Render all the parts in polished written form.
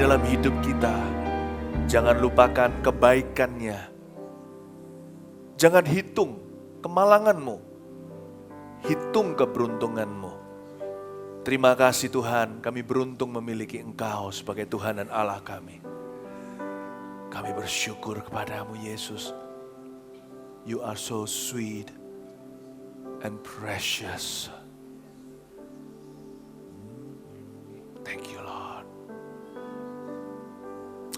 dalam hidup kita. Jangan lupakan kebaikannya. Jangan hitung kemalanganmu. Hitung keberuntunganmu. Terima kasih Tuhan, kami beruntung memiliki Engkau sebagai Tuhan dan Allah kami. Kami bersyukur kepadamu Yesus. You are so sweet and precious. Thank you Lord.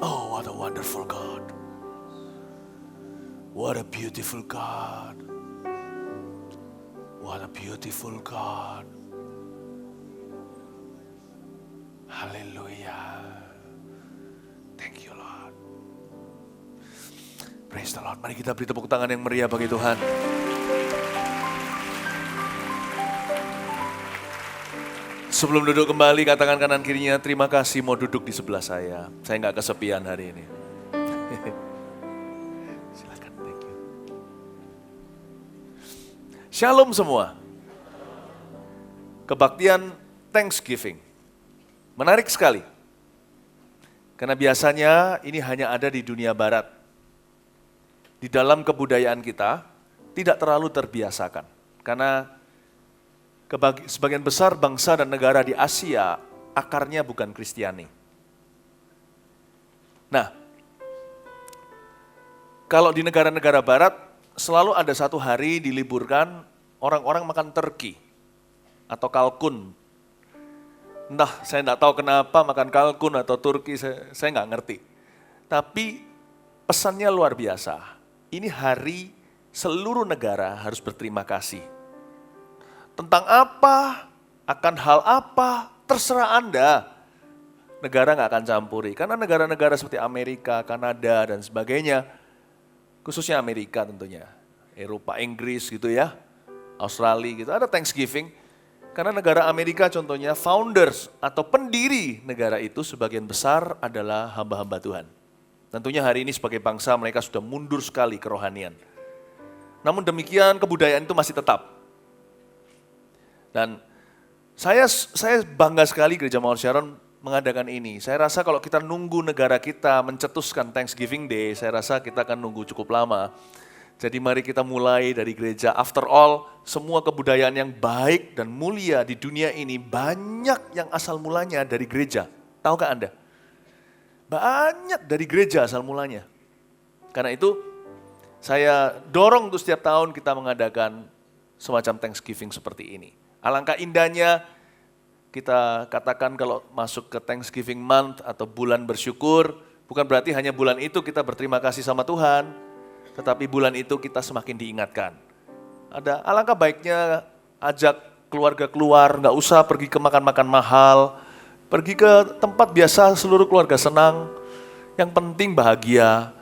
Oh, what a wonderful God. What a beautiful God. What a beautiful God. Haleluya. Thank you Lord. Praise the Lord. Mari kita beri tepuk tangan yang meriah bagi Tuhan. Sebelum duduk kembali, katakan kanan kirinya, terima kasih mau duduk di sebelah saya. Saya nggak kesepian hari ini. Silakan, thank you. Shalom semua. Kebaktian Thanksgiving. Menarik sekali. Karena biasanya ini hanya ada di dunia barat. Di dalam kebudayaan kita tidak terlalu terbiasakan. Karena sebagian besar bangsa dan negara di Asia akarnya bukan Kristiani. Nah, kalau di negara-negara barat selalu ada satu hari diliburkan orang-orang makan turkey atau kalkun. Entah, saya tidak tahu kenapa makan kalkun atau turki, saya nggak ngerti. Tapi pesannya luar biasa. Ini hari seluruh negara harus berterima kasih. Tentang apa, akan hal apa, terserah Anda. Negara nggak akan campuri. Karena negara-negara seperti Amerika, Kanada, dan sebagainya, khususnya Amerika tentunya, Eropa, Inggris gitu ya, Australia gitu, ada Thanksgiving. Karena negara Amerika contohnya, founders atau pendiri negara itu sebagian besar adalah hamba-hamba Tuhan. Tentunya hari ini sebagai bangsa mereka sudah mundur sekali kerohanian. Namun demikian kebudayaan itu masih tetap. Dan saya bangga sekali Gereja Mawar Sharon mengadakan ini. Saya rasa kalau kita nunggu negara kita mencetuskan Thanksgiving Day, saya rasa kita akan nunggu cukup lama. Jadi mari kita mulai dari gereja. After all, semua kebudayaan yang baik dan mulia di dunia ini banyak yang asal mulanya dari gereja. Tahukah Anda? Banyak dari gereja asal mulanya. Karena itu saya dorong untuk setiap tahun kita mengadakan semacam Thanksgiving seperti ini. Alangkah indahnya kita katakan kalau masuk ke Thanksgiving month atau bulan bersyukur, bukan berarti hanya bulan itu kita berterima kasih sama Tuhan. Tetapi bulan itu kita semakin diingatkan. Ada alangkah baiknya ajak keluarga keluar, nggak usah pergi ke makan-makan mahal, pergi ke tempat biasa seluruh keluarga senang. Yang penting bahagia.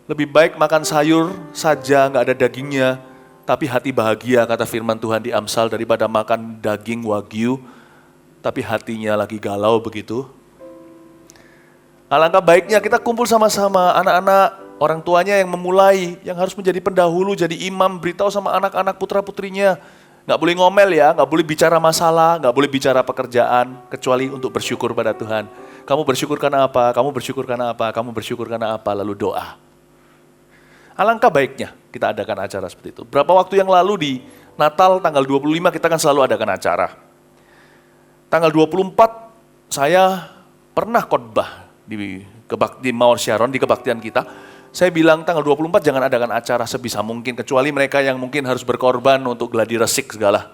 Lebih baik makan sayur saja, nggak ada dagingnya, tapi hati bahagia kata firman Tuhan di Amsal daripada makan daging wagyu, tapi hatinya lagi galau begitu. Alangkah baiknya kita kumpul sama-sama anak-anak. Orang tuanya yang memulai, yang harus menjadi pendahulu, jadi imam, beritahu sama anak-anak putra-putrinya. Nggak boleh ngomel ya, nggak boleh bicara masalah, nggak boleh bicara pekerjaan, kecuali untuk bersyukur pada Tuhan. Kamu bersyukur karena apa? Kamu bersyukur karena apa? Kamu bersyukur karena apa? Lalu doa. Alangkah baiknya kita adakan acara seperti itu. Berapa waktu yang lalu di Natal tanggal 25 kita kan selalu adakan acara. Tanggal 24 saya pernah khotbah di Mawar Sharon, di kebaktian kita. Saya bilang tanggal 24 jangan adakan acara sebisa mungkin, kecuali mereka yang mungkin harus berkorban untuk gladi resik segala.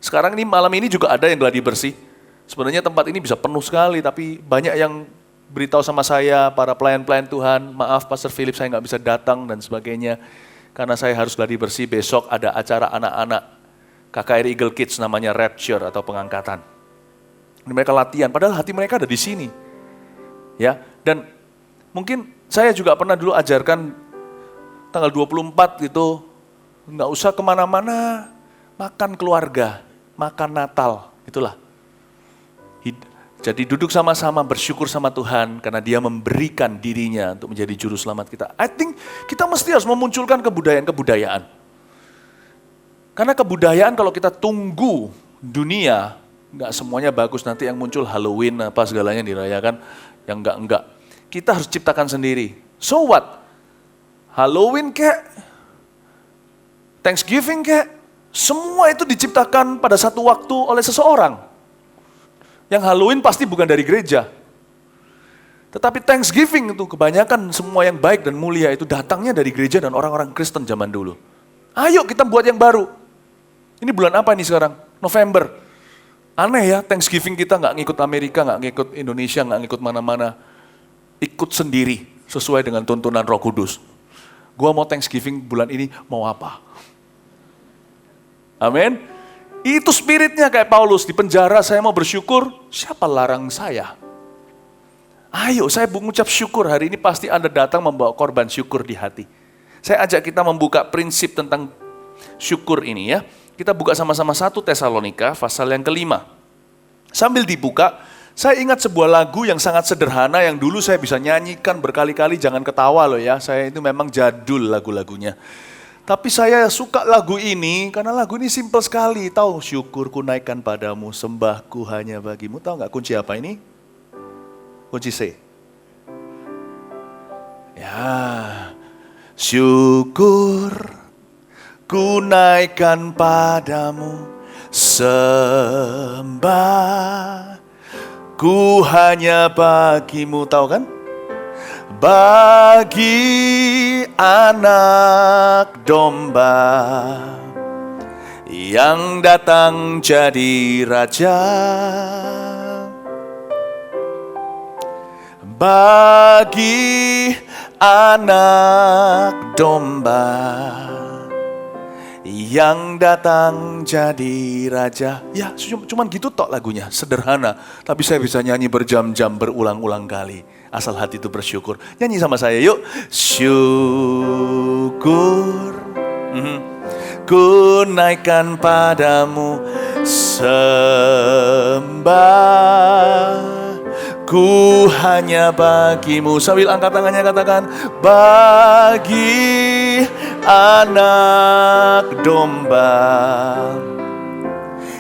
Sekarang ini malam ini juga ada yang gladi bersih. Sebenarnya tempat ini bisa penuh sekali, tapi banyak yang beritahu sama saya, para pelayan-pelayan Tuhan, maaf Pastor Philip saya nggak bisa datang dan sebagainya. Karena saya harus gladi bersih, besok ada acara anak-anak KKR Eagle Kids namanya Rapture atau pengangkatan. Mereka latihan, padahal hati mereka ada di sini. Ya, dan mungkin saya juga pernah dulu ajarkan tanggal 24 gitu, nggak usah kemana-mana, makan keluarga, makan Natal, itulah. Jadi duduk sama-sama bersyukur sama Tuhan karena Dia memberikan dirinya untuk menjadi juru selamat kita. I think kita mesti harus memunculkan kebudayaan-kebudayaan. Karena kebudayaan kalau kita tunggu dunia Enggak semuanya bagus, nanti yang muncul Halloween apa segalanya dirayakan, yang enggak. Kita harus ciptakan sendiri. So what? Halloween kek, Thanksgiving kek, semua itu diciptakan pada satu waktu oleh seseorang. Yang Halloween pasti bukan dari gereja. Tetapi Thanksgiving itu kebanyakan semua yang baik dan mulia itu datangnya dari gereja dan orang-orang Kristen zaman dulu. Ayo kita buat yang baru. Ini bulan apa ini sekarang? November. Aneh ya, Thanksgiving kita nggak ngikut Amerika, nggak ngikut Indonesia, nggak ngikut mana-mana. Ikut sendiri sesuai dengan tuntunan Roh Kudus. Gua mau Thanksgiving bulan ini mau apa? Amin. Itu spiritnya kayak Paulus di penjara, saya mau bersyukur, siapa larang saya? Ayo saya mengucap syukur, hari ini pasti Anda datang membawa korban syukur di hati. Saya ajak kita membuka prinsip tentang syukur ini ya. Kita buka sama-sama 1 Tesalonika pasal yang ke-5. Sambil dibuka, saya ingat sebuah lagu yang sangat sederhana yang dulu saya bisa nyanyikan berkali-kali, jangan ketawa loh ya. Saya itu memang jadul lagu-lagunya. Tapi saya suka lagu ini karena lagu ini simple sekali. Tahu, syukurku naikkan padamu, sembahku hanya bagimu. Tahu nggak kunci apa ini? Kunci C. Ya, syukur ku naikkan padamu, sembah ku hanya bagimu. Tahu kan? Bagi anak domba yang datang jadi raja, bagi anak domba yang datang jadi raja. Ya, cuman gitu tok lagunya, sederhana. Tapi saya bisa nyanyi berjam-jam, berulang-ulang kali. Asal hati itu bersyukur. Nyanyi sama saya yuk. Syukur ku naikkan padamu, sembah ku hanya bagimu. Sambil angkat tangannya katakan, bagi anak domba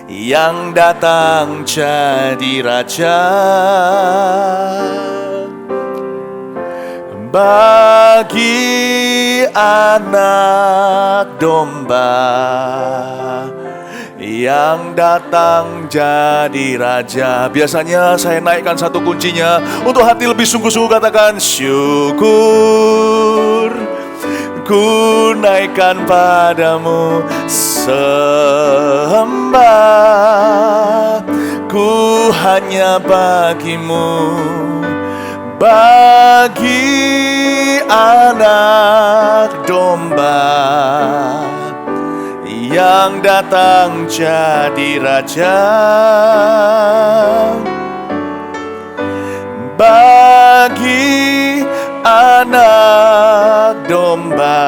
yang datang jadi raja, bagi anak domba yang datang jadi raja. Biasanya saya naikkan satu kuncinya untuk hati lebih sungguh-sungguh, katakan syukur ku naikkan padamu, sembah ku hanya bagimu, bagi anak domba yang datang jadi raja, bagi anak domba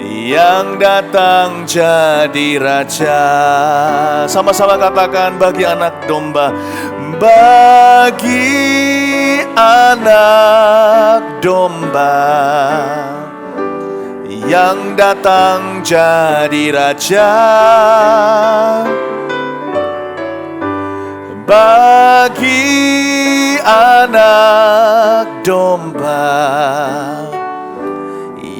yang datang jadi raja. Sama-sama katakan, bagi anak domba, bagi anak domba yang datang jadi raja, bagi anak domba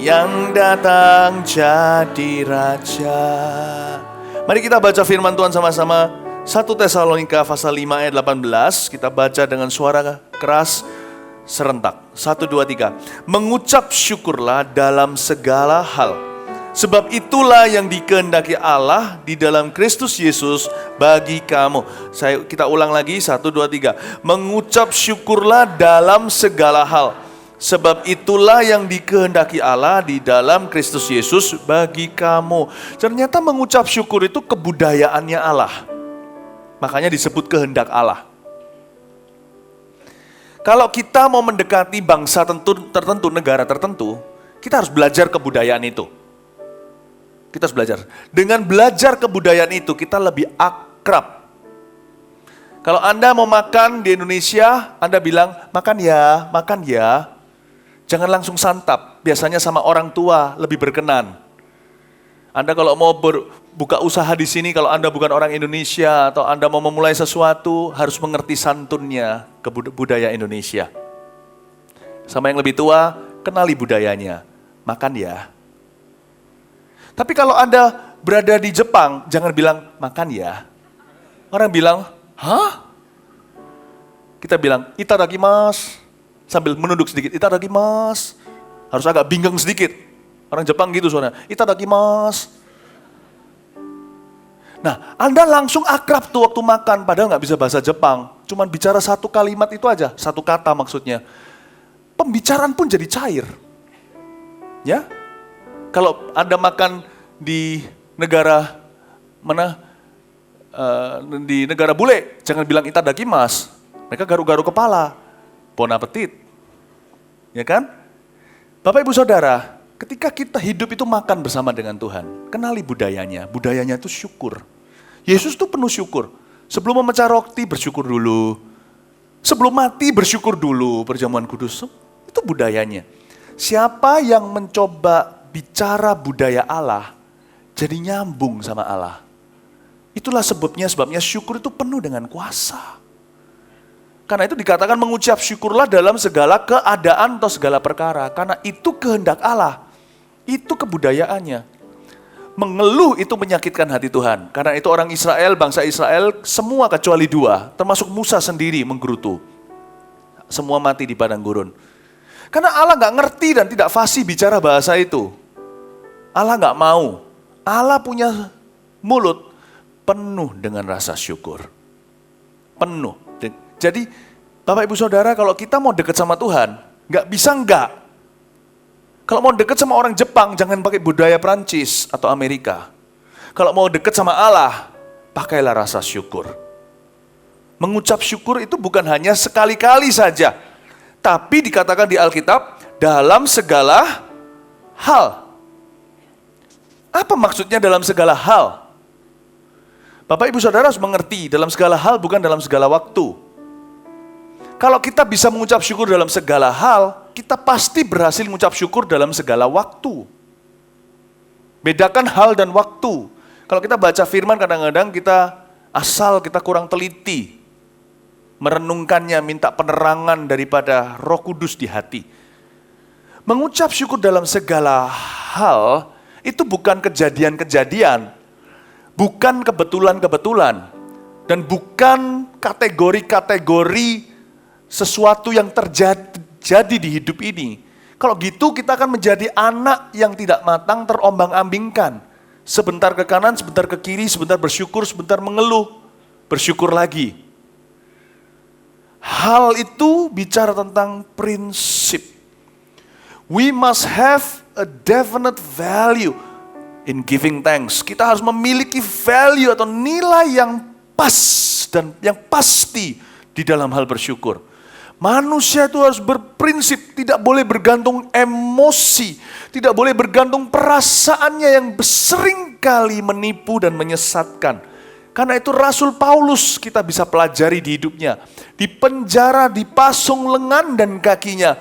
yang datang jadi raja. Mari kita baca firman Tuhan sama-sama. 1 Tesalonika pasal 5 ayat 18. Kita baca dengan suara keras serentak. 1, 2, 3. Mengucap syukurlah dalam segala hal, sebab itulah yang dikehendaki Allah di dalam Kristus Yesus bagi kamu. Kita ulang lagi, 1, 2, 3. Mengucap syukurlah dalam segala hal, sebab itulah yang dikehendaki Allah di dalam Kristus Yesus bagi kamu. Ternyata mengucap syukur itu kebudayaannya Allah. Makanya disebut kehendak Allah. Kalau kita mau mendekati bangsa tertentu, negara tertentu, kita harus belajar kebudayaan itu. Kita harus belajar. Dengan belajar kebudayaan itu, kita lebih akrab. Kalau Anda mau makan di Indonesia, Anda bilang, makan ya, makan ya. Jangan langsung santap, biasanya sama orang tua lebih berkenan. Anda kalau mau buka usaha di sini, kalau Anda bukan orang Indonesia atau Anda mau memulai sesuatu, harus mengerti santunnya ke budaya Indonesia. Sama yang lebih tua, kenali budayanya. Makan ya. Tapi kalau Anda berada di Jepang, jangan bilang makan ya. Orang bilang, hah? Kita bilang, itadakimasu. Sambil menunduk sedikit, itadakimasu. Harus agak bingung sedikit. Orang Jepang gitu suaranya, itadakimasu. Nah, Anda langsung akrab tuh waktu makan, padahal nggak bisa bahasa Jepang. Cuman bicara satu kalimat itu aja, satu kata maksudnya. Pembicaraan pun jadi cair. Ya, kalau Anda makan di negara mana, di negara bule, jangan bilang itadakimasu. Mereka garuk-garuk kepala, bon appetit. Ya kan? Bapak Ibu Saudara, ketika kita hidup itu makan bersama dengan Tuhan, kenali budayanya. Budayanya itu syukur. Yesus itu penuh syukur. Sebelum memecah roti bersyukur dulu. Sebelum mati bersyukur dulu, perjamuan kudus. Itu budayanya. Siapa yang mencoba bicara budaya Allah, jadi nyambung sama Allah. Itulah sebabnya syukur itu penuh dengan kuasa. Karena itu dikatakan mengucap syukurlah dalam segala keadaan atau segala perkara. Karena itu kehendak Allah. Itu kebudayaannya. Mengeluh itu menyakitkan hati Tuhan. Karena itu orang Israel, bangsa Israel, semua kecuali dua. Termasuk Musa sendiri menggerutu. Semua mati di padang gurun. Karena Allah gak ngerti dan tidak fasih bicara bahasa itu. Allah gak mau. Allah punya mulut penuh dengan rasa syukur. Penuh. Jadi Bapak Ibu Saudara, kalau kita mau dekat sama Tuhan, gak bisa enggak. Kalau mau dekat sama orang Jepang, jangan pakai budaya Prancis atau Amerika. Kalau mau dekat sama Allah, pakailah rasa syukur. Mengucap syukur itu bukan hanya sekali-kali saja. Tapi dikatakan di Alkitab, dalam segala hal. Apa maksudnya dalam segala hal? Bapak Ibu Saudara harus mengerti, dalam segala hal bukan dalam segala waktu. Kalau kita bisa mengucap syukur dalam segala hal, kita pasti berhasil mengucap syukur dalam segala waktu. Bedakan hal dan waktu. Kalau kita baca firman kadang-kadang kita kurang teliti. Merenungkannya, minta penerangan daripada Roh Kudus di hati. Mengucap syukur dalam segala hal, itu bukan kejadian-kejadian. Bukan kebetulan-kebetulan. Dan bukan kategori-kategori sesuatu yang terjadi di hidup ini. Kalau gitu kita akan menjadi anak yang tidak matang, terombang-ambingkan. Sebentar ke kanan, sebentar ke kiri, sebentar bersyukur, sebentar mengeluh. Bersyukur lagi. Hal itu bicara tentang prinsip. We must have a definite value in giving thanks. Kita harus memiliki value atau nilai yang pas dan yang pasti di dalam hal bersyukur. Manusia itu harus berprinsip, tidak boleh bergantung emosi, tidak boleh bergantung perasaannya yang seringkali menipu dan menyesatkan. Karena itu Rasul Paulus kita bisa pelajari di hidupnya. Di penjara, dipasung lengan dan kakinya.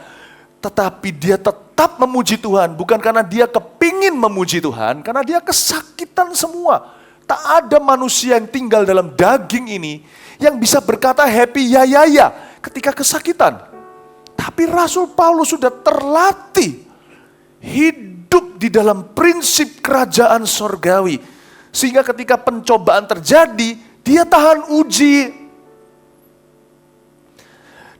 Tetapi dia tetap memuji Tuhan, bukan karena dia kepingin memuji Tuhan, karena dia kesakitan semua. Tak ada manusia yang tinggal dalam daging ini yang bisa berkata happy ya ketika kesakitan. Tapi Rasul Paulus sudah terlatih hidup di dalam prinsip kerajaan sorgawi. Sehingga ketika pencobaan terjadi, dia tahan uji.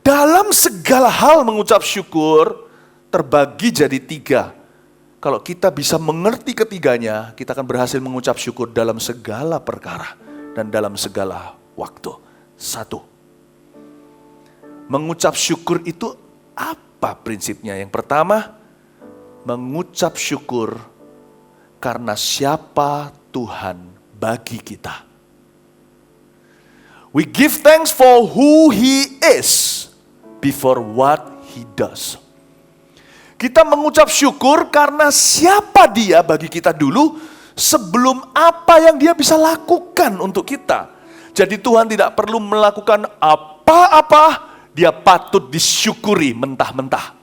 Dalam segala hal mengucap syukur terbagi jadi 3. Kalau kita bisa mengerti ketiganya, kita akan berhasil mengucap syukur dalam segala perkara dan dalam segala waktu. 1. Mengucap syukur itu apa prinsipnya? Yang pertama, mengucap syukur karena siapa Tuhan bagi kita. We give thanks for who He is before what He does. Kita mengucap syukur karena siapa Dia bagi kita dulu sebelum apa yang Dia bisa lakukan untuk kita. Jadi Tuhan tidak perlu melakukan apa-apa, Dia patut disyukuri mentah-mentah.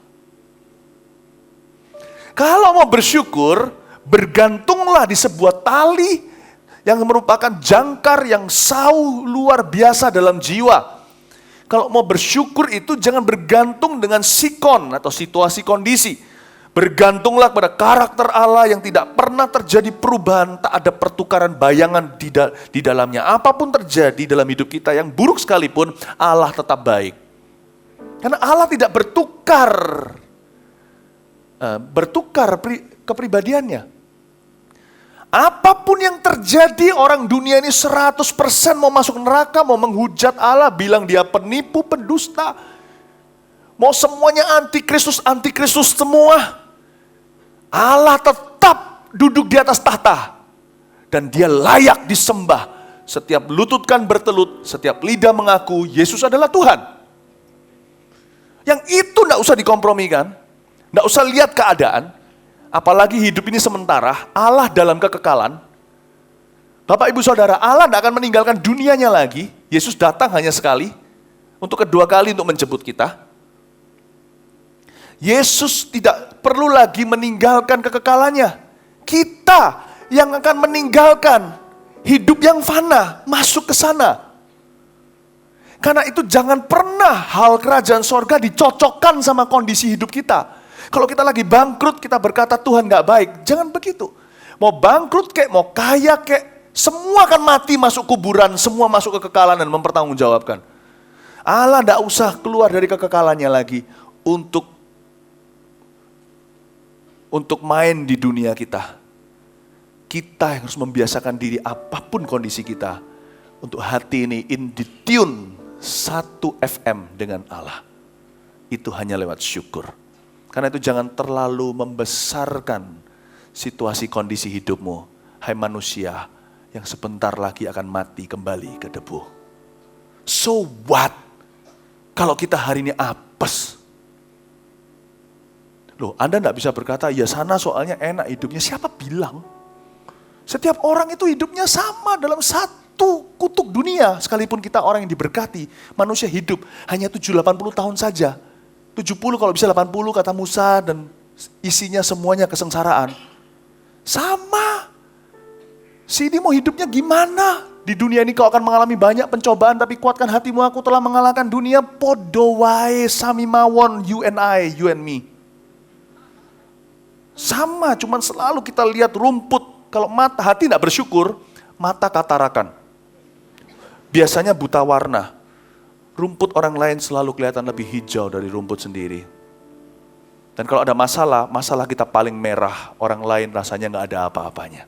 Kalau mau bersyukur, Bergantunglah di sebuah tali yang merupakan jangkar yang sauh luar biasa dalam jiwa. Kalau mau bersyukur itu jangan bergantung dengan sikon atau situasi kondisi. Bergantunglah pada karakter Allah yang tidak pernah terjadi perubahan, tak ada pertukaran bayangan di dalamnya. Apapun terjadi dalam hidup kita yang buruk sekalipun, Allah tetap baik. Karena Allah tidak bertukar kepribadiannya. Apapun yang terjadi, orang dunia ini 100% mau masuk neraka, mau menghujat Allah, bilang dia penipu, pendusta. Mau semuanya antikristus semua. Allah tetap duduk di atas tahta. Dan dia layak disembah. Setiap lutut kan bertelut, setiap lidah mengaku Yesus adalah Tuhan. Yang itu enggak usah dikompromikan, enggak usah lihat keadaan. Apalagi hidup ini sementara, Allah dalam kekekalan. Bapak ibu saudara, Allah enggak akan meninggalkan dunianya lagi. Yesus datang hanya sekali, untuk kedua kali untuk menjemput kita. Yesus tidak perlu lagi meninggalkan kekekalannya. Kita yang akan meninggalkan hidup yang fana, masuk ke sana. Karena itu jangan pernah hal kerajaan sorga dicocokkan sama kondisi hidup kita. Kalau kita lagi bangkrut, kita berkata Tuhan gak baik. Jangan begitu. Mau bangkrut kek, mau kaya kek, semua akan mati masuk kuburan, semua masuk ke kekekalan dan mempertanggungjawabkan. Allah gak usah keluar dari kekekalannya lagi untuk main di dunia kita. Kita yang harus membiasakan diri apapun kondisi kita. Untuk hati ini in tune 1 FM dengan Allah. Itu hanya lewat syukur. Karena itu jangan terlalu membesarkan situasi kondisi hidupmu. Hai manusia yang sebentar lagi akan mati kembali ke debu. So what? Kalau kita hari ini apes. Loh, Anda enggak bisa berkata, ya sana soalnya enak hidupnya. Siapa bilang? Setiap orang itu hidupnya sama dalam satu kutub dunia. Sekalipun kita orang yang diberkati, manusia hidup hanya 70-80 tahun saja. 70 kalau bisa 80 kata Musa dan isinya semuanya kesengsaraan. Sama. Si ini mau hidupnya gimana? Di dunia ini kau akan mengalami banyak pencobaan, tapi kuatkan hatimu, aku telah mengalahkan dunia. Podo wae sami mawon, you and I, you and me. Sama, cuman selalu kita lihat rumput. Kalau hati tidak bersyukur, mata katarakan. Biasanya buta warna. Rumput orang lain selalu kelihatan lebih hijau dari rumput sendiri. Dan kalau ada masalah kita paling merah. Orang lain rasanya nggak ada apa-apanya.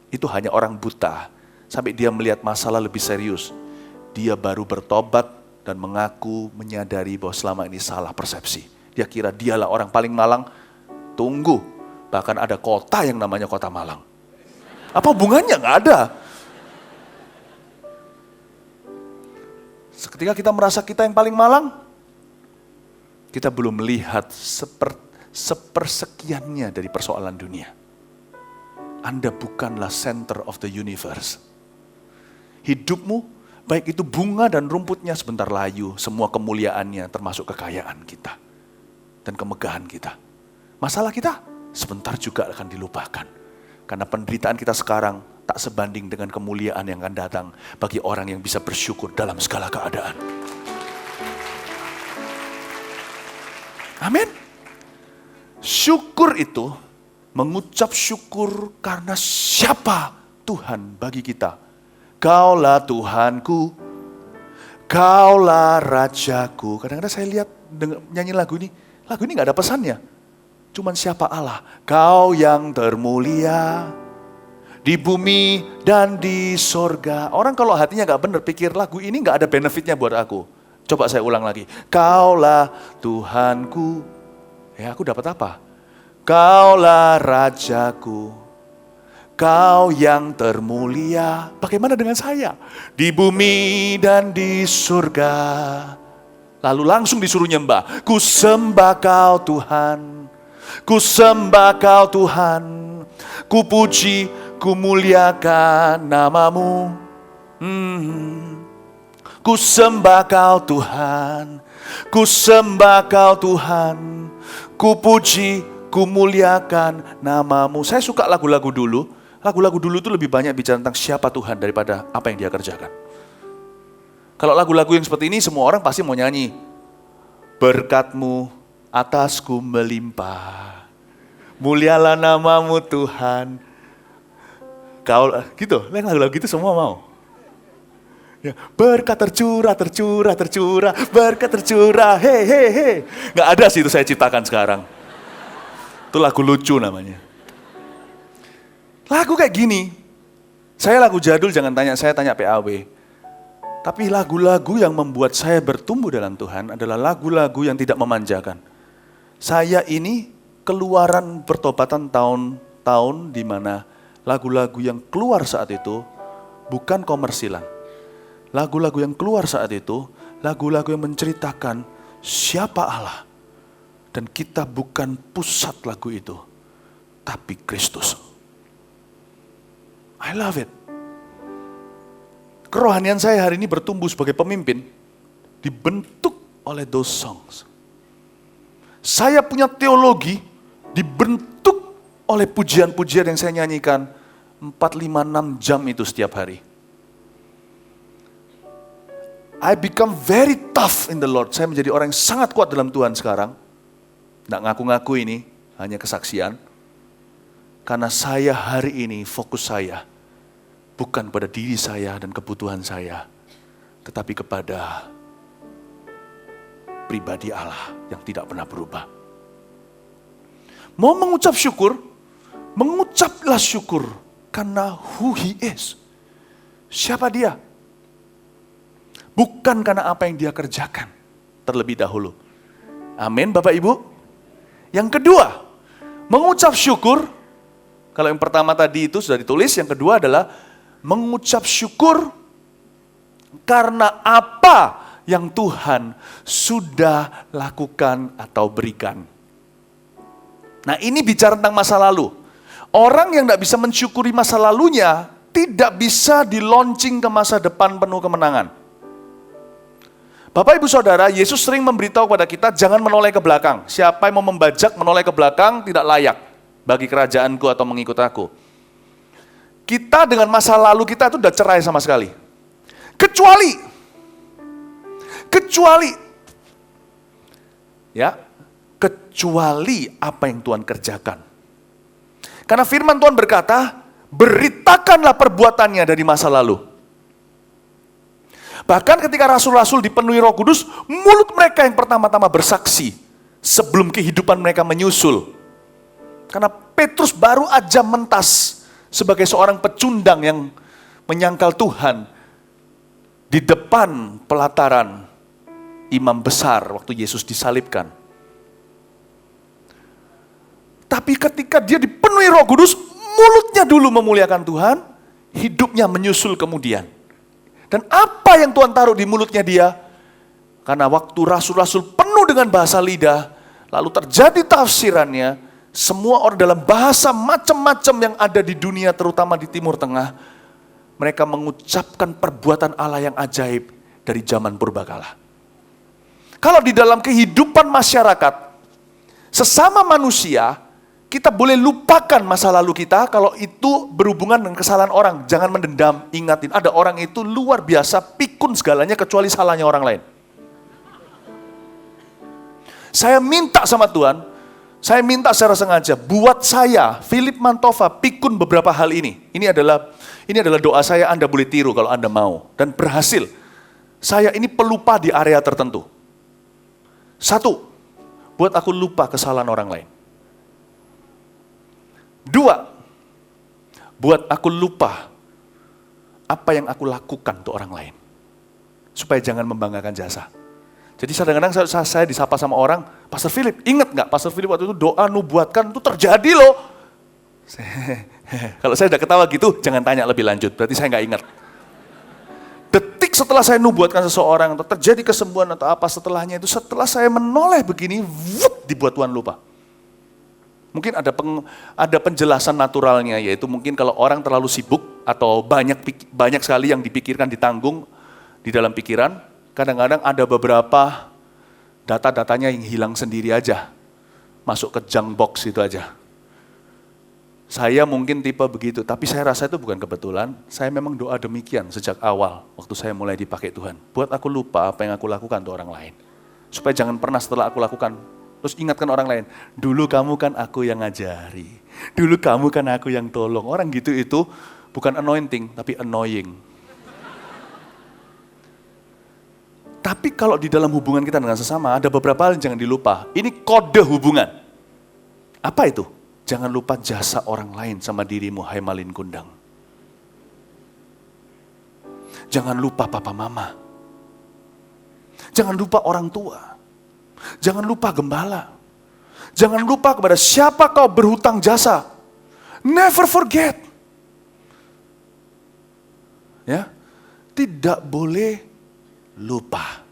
Itu hanya orang buta. Sampai dia melihat masalah lebih serius. Dia baru bertobat dan mengaku menyadari bahwa selama ini salah persepsi. Dia kira dialah orang paling malang. Tunggu, bahkan ada kota yang namanya Kota Malang. Apa hubungannya? Nggak ada. Ketika kita merasa kita yang paling malang, kita belum melihat sepersekiannya dari persoalan dunia. Anda bukanlah center of the universe. Hidupmu, baik itu bunga dan rumputnya sebentar layu, semua kemuliaannya termasuk kekayaan kita dan kemegahan kita. Masalah kita sebentar juga akan dilupakan. Karena penderitaan kita sekarang tak sebanding dengan kemuliaan yang akan datang bagi orang yang bisa bersyukur dalam segala keadaan. Amin. Syukur itu mengucap syukur karena siapa Tuhan bagi kita. Kaulah Tuhanku, Kaulah Rajaku. Kadang-kadang saya lihat nyanyi lagu ini gak ada pesannya. Cuman siapa Allah? Kau yang termulia di bumi dan di sorga. Orang kalau hatinya gak benar, pikir lagu ini gak ada benefitnya buat aku. Coba saya ulang lagi. Kaulah Tuhanku. Ya, aku dapat apa? Kaulah Rajaku. Kau yang termulia. Bagaimana dengan saya? Di bumi dan di surga. Lalu langsung disuruh nyembah. Ku sembah Kau Tuhan. Ku sembah Kau Tuhan. Ku puji, ku muliakan namamu. Ku sembah Kau Tuhan. Ku sembah Kau Tuhan. Ku puji, Kumuliakan namamu. Saya suka lagu-lagu dulu. Lagu-lagu dulu itu lebih banyak bicara tentang siapa Tuhan daripada apa yang dia kerjakan. Kalau lagu-lagu yang seperti ini semua orang pasti mau nyanyi. Berkat-Mu atasku melimpah. Mulialah namamu Tuhan. Kau gitu, lagu-lagu gitu semua mau. Ya, berkat tercurah, tercurah, tercurah, berkat tercurah, he. Nggak ada sih itu saya ciptakan sekarang. Itu lagu lucu namanya. Lagu kayak gini, saya lagu jadul jangan tanya, saya tanya PAW. Tapi lagu-lagu yang membuat saya bertumbuh dalam Tuhan adalah lagu-lagu yang tidak memanjakan. Saya ini keluaran pertobatan tahun-tahun di mana lagu-lagu yang keluar saat itu bukan komersilan. Lagu-lagu yang keluar saat itu, lagu-lagu yang menceritakan siapa Allah. Dan kita bukan pusat lagu itu, tapi Kristus. I love it. Kerohanian saya hari ini bertumbuh sebagai pemimpin, dibentuk oleh those songs. Saya punya teologi, dibentuk oleh pujian-pujian yang saya nyanyikan 4, 5, 6 jam itu setiap hari. I become very tough in the Lord. Saya menjadi orang yang sangat kuat dalam Tuhan sekarang. Nggak ngaku-ngaku ini, hanya kesaksian. Karena saya hari ini, fokus saya bukan pada diri saya dan kebutuhan saya, tetapi kepada pribadi Allah yang tidak pernah berubah. Mau mengucap syukur, mengucaplah syukur karena who He is. Siapa dia? Bukan karena apa yang dia kerjakan terlebih dahulu. Amin Bapak Ibu. Yang kedua, mengucap syukur. Kalau yang pertama tadi itu sudah ditulis, yang kedua adalah mengucap syukur karena apa yang Tuhan sudah lakukan atau berikan. Nah ini bicara tentang masa lalu. Orang yang tidak bisa mensyukuri masa lalunya, tidak bisa di-launching ke masa depan penuh kemenangan. Bapak Ibu Saudara, Yesus sering memberitahu kepada kita jangan menoleh ke belakang. Siapa yang mau membajak menoleh ke belakang tidak layak bagi kerajaanku atau mengikut aku. Kita dengan masa lalu kita itu sudah cerai sama sekali. Kecuali apa yang Tuhan kerjakan. Karena firman Tuhan berkata, beritakanlah perbuatannya dari masa lalu. Bahkan ketika rasul-rasul dipenuhi Roh Kudus, mulut mereka yang pertama-tama bersaksi sebelum kehidupan mereka menyusul. Karena Petrus baru aja mentas sebagai seorang pecundang yang menyangkal Tuhan di depan pelataran imam besar waktu Yesus disalibkan. Tapi ketika dia dipenuhi Roh Kudus, mulutnya dulu memuliakan Tuhan, hidupnya menyusul kemudian. Dan apa yang Tuhan taruh di mulutnya dia? Karena waktu rasul-rasul penuh dengan bahasa lidah, lalu terjadi tafsirannya, semua orang dalam bahasa macam-macam yang ada di dunia, terutama di Timur Tengah, mereka mengucapkan perbuatan Allah yang ajaib dari zaman purbakala. Kalau di dalam kehidupan masyarakat, sesama manusia, kita boleh lupakan masa lalu kita kalau itu berhubungan dengan kesalahan orang. Jangan mendendam, ingatin. Ada orang itu luar biasa, pikun segalanya kecuali salahnya orang lain. Saya minta sama Tuhan, saya minta secara sengaja, buat saya, Philip Mantova, pikun beberapa hal ini. Ini adalah doa saya, Anda boleh tiru kalau Anda mau. Dan berhasil. Saya ini pelupa di area tertentu. 1, buat aku lupa kesalahan orang lain. 2, buat aku lupa apa yang aku lakukan untuk orang lain. Supaya jangan membanggakan jasa. Jadi kadang-kadang saya disapa sama orang, Pastor Philip, ingat gak Pastor Philip waktu itu doa nubuatkan itu terjadi loh. Kalau saya udah ketawa gitu, jangan tanya lebih lanjut, berarti saya gak ingat. Detik setelah saya nubuatkan seseorang, atau terjadi kesembuhan atau apa setelahnya itu, setelah saya menoleh begini, dibuat Tuhan lupa. Mungkin ada penjelasan naturalnya, yaitu mungkin kalau orang terlalu sibuk atau banyak sekali yang dipikirkan ditanggung di dalam pikiran, kadang-kadang ada beberapa data-datanya yang hilang sendiri aja. masuk ke junk box itu aja. Saya mungkin tipe begitu, tapi saya rasa itu bukan kebetulan. Saya memang doa demikian sejak awal, waktu saya mulai dipakai Tuhan. Buat aku lupa apa yang aku lakukan untuk orang lain. Supaya jangan pernah setelah aku lakukan, terus ingatkan orang lain, dulu kamu kan aku yang ngajari. Dulu kamu kan aku yang tolong. Orang gitu itu bukan anointing, tapi annoying. Tapi kalau di dalam hubungan kita dengan sesama, ada beberapa hal yang jangan dilupa. Ini kode hubungan. Apa itu? Jangan lupa jasa orang lain sama dirimu, hai Malin Kundang. Jangan lupa papa mama. Jangan lupa orang tua. Jangan lupa gembala. Jangan lupa kepada siapa kau berhutang jasa. Never forget. Ya, tidak boleh lupa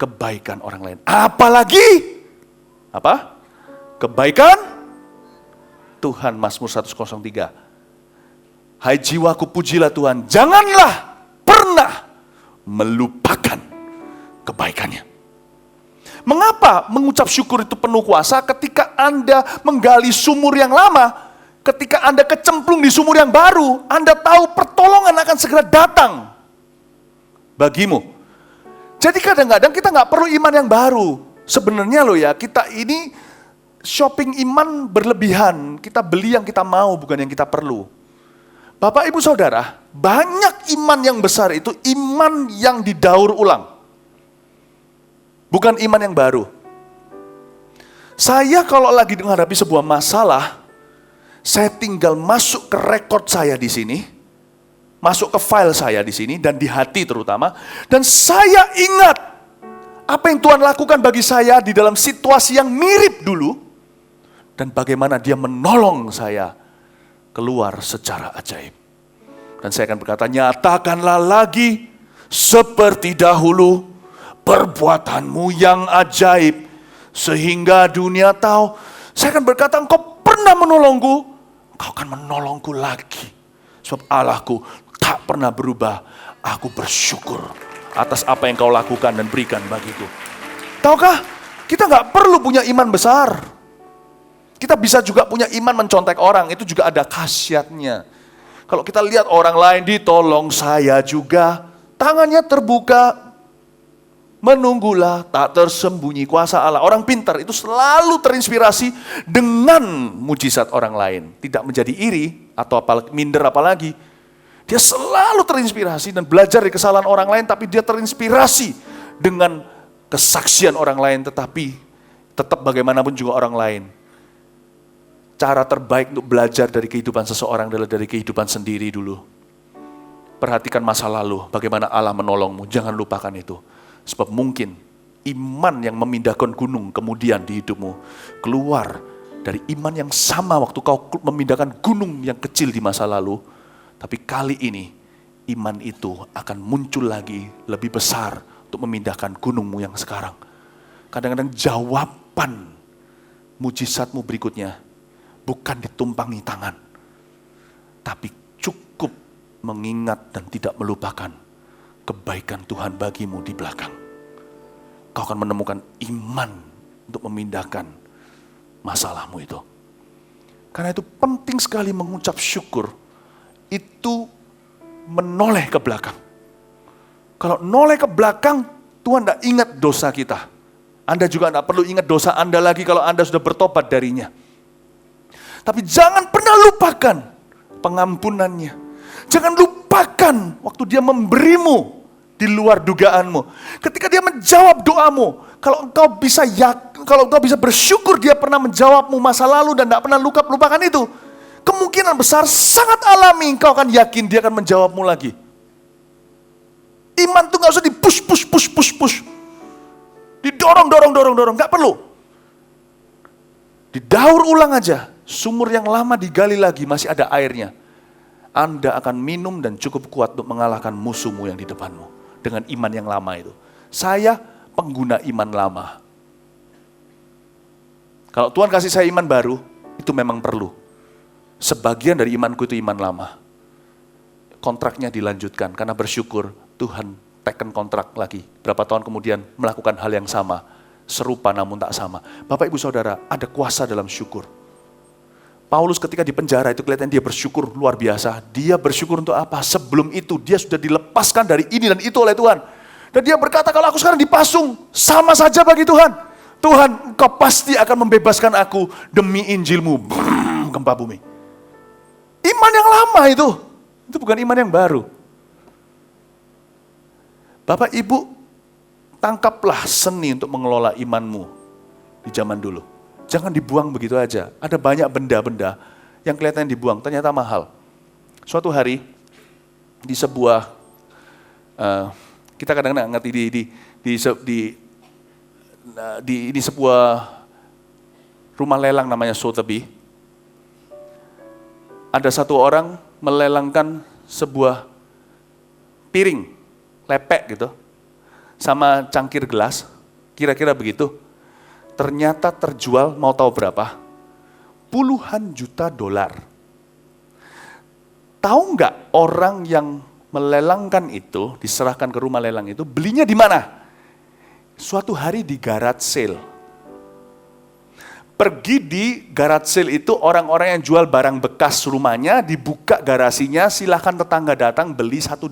kebaikan orang lain. Apalagi apa? Kebaikan Tuhan. Mazmur 103. Hai jiwaku, pujilah Tuhan, janganlah pernah melupakan kebaikannya. Mengapa mengucap syukur itu penuh kuasa? Ketika Anda menggali sumur yang lama, ketika Anda kecemplung di sumur yang baru, Anda tahu pertolongan akan segera datang bagimu. Jadi kadang-kadang kita nggak perlu iman yang baru. Sebenarnya loh ya, kita ini shopping iman berlebihan. Kita beli yang kita mau, bukan yang kita perlu. Bapak, Ibu, Saudara, banyak iman yang besar itu iman yang didaur ulang. Bukan iman yang baru. Saya kalau lagi menghadapi sebuah masalah, saya tinggal masuk ke rekod saya di sini, masuk ke file saya di sini, dan di hati terutama, dan saya ingat apa yang Tuhan lakukan bagi saya di dalam situasi yang mirip dulu, dan bagaimana dia menolong saya keluar secara ajaib. Dan saya akan berkata, nyatakanlah lagi seperti dahulu perbuatanmu yang ajaib, sehingga dunia tahu. Saya akan berkata, engkau pernah menolongku, engkau akan menolongku lagi. Sebab Allahku tak pernah berubah. Aku bersyukur atas apa yang kau lakukan dan berikan bagiku. Tahukah, kita gak perlu punya iman besar. Kita bisa juga punya iman mencontek orang, itu juga ada khasiatnya. Kalau kita lihat orang lain ditolong, saya juga tangannya terbuka, menunggulah tak tersembunyi kuasa Allah. Orang pintar itu selalu terinspirasi dengan mujizat orang lain. Tidak menjadi iri atau minder apalagi. Dia selalu terinspirasi dan belajar dari kesalahan orang lain, tapi dia terinspirasi dengan kesaksian orang lain, tetapi tetap bagaimanapun juga orang lain. Cara terbaik untuk belajar dari kehidupan seseorang adalah dari kehidupan sendiri dulu. Perhatikan masa lalu, bagaimana Allah menolongmu, jangan lupakan itu. Sebab mungkin iman yang memindahkan gunung kemudian di hidupmu keluar dari iman yang sama waktu kau memindahkan gunung yang kecil di masa lalu. Tapi kali ini iman itu akan muncul lagi lebih besar untuk memindahkan gunungmu yang sekarang. Kadang-kadang jawaban mujizatmu berikutnya bukan ditumpangi tangan, tapi cukup mengingat dan tidak melupakan kebaikan Tuhan bagimu di belakang. Kau akan menemukan iman untuk memindahkan masalahmu itu. Karena itu penting sekali mengucap syukur, itu menoleh ke belakang. Kalau noleh ke belakang, Tuhan tidak ingat dosa kita. Anda juga tidak perlu ingat dosa Anda lagi kalau Anda sudah bertobat darinya. Tapi jangan pernah lupakan pengampunannya. Jangan lupakan waktu dia memberimu di luar dugaanmu. Ketika dia menjawab doamu, kalau engkau bisa bersyukur dia pernah menjawabmu masa lalu dan tidak pernah lupakan itu, kemungkinan besar sangat alami engkau akan yakin dia akan menjawabmu lagi. Iman tuh gak usah push. Didorong, gak perlu. Didaur ulang aja. Sumur yang lama digali lagi, masih ada airnya. Anda akan minum dan cukup kuat untuk mengalahkan musuhmu yang di depanmu. Dengan iman yang lama itu. Saya pengguna iman lama. Kalau Tuhan kasih saya iman baru, itu memang perlu. Sebagian dari imanku itu iman lama. Kontraknya dilanjutkan, karena bersyukur Tuhan teken kontrak lagi. Berapa tahun kemudian melakukan hal yang sama. serupa namun tak sama. Bapak Ibu Saudara, ada kuasa dalam syukur. Paulus ketika di penjara itu kelihatan dia bersyukur luar biasa. Dia bersyukur untuk apa? Sebelum itu dia sudah dilepaskan dari ini dan itu oleh Tuhan. Dan dia berkata, kalau aku sekarang dipasung, sama saja bagi Tuhan. Tuhan, Engkau pasti akan membebaskan aku demi Injil-Mu. Gempa bumi. Iman yang lama itu bukan iman yang baru. Bapak Ibu, tangkaplah seni untuk mengelola imanmu di zaman dulu. Jangan dibuang begitu aja. Ada banyak benda-benda yang kelihatan dibuang, ternyata mahal. Suatu hari, di sebuah, kita kadang-kadang ngerti di sebuah rumah lelang namanya Sotheby. Ada satu orang melelangkan sebuah piring, lepek gitu, sama cangkir gelas, kira-kira begitu. Ternyata terjual, mau tahu berapa? Puluhan juta dolar. Tahu nggak orang yang melelangkan itu, diserahkan ke rumah lelang itu, belinya di mana? Suatu hari di garage sale. Pergi di garage sale itu orang-orang yang jual barang bekas rumahnya, dibuka garasinya, silahkan tetangga datang beli $1.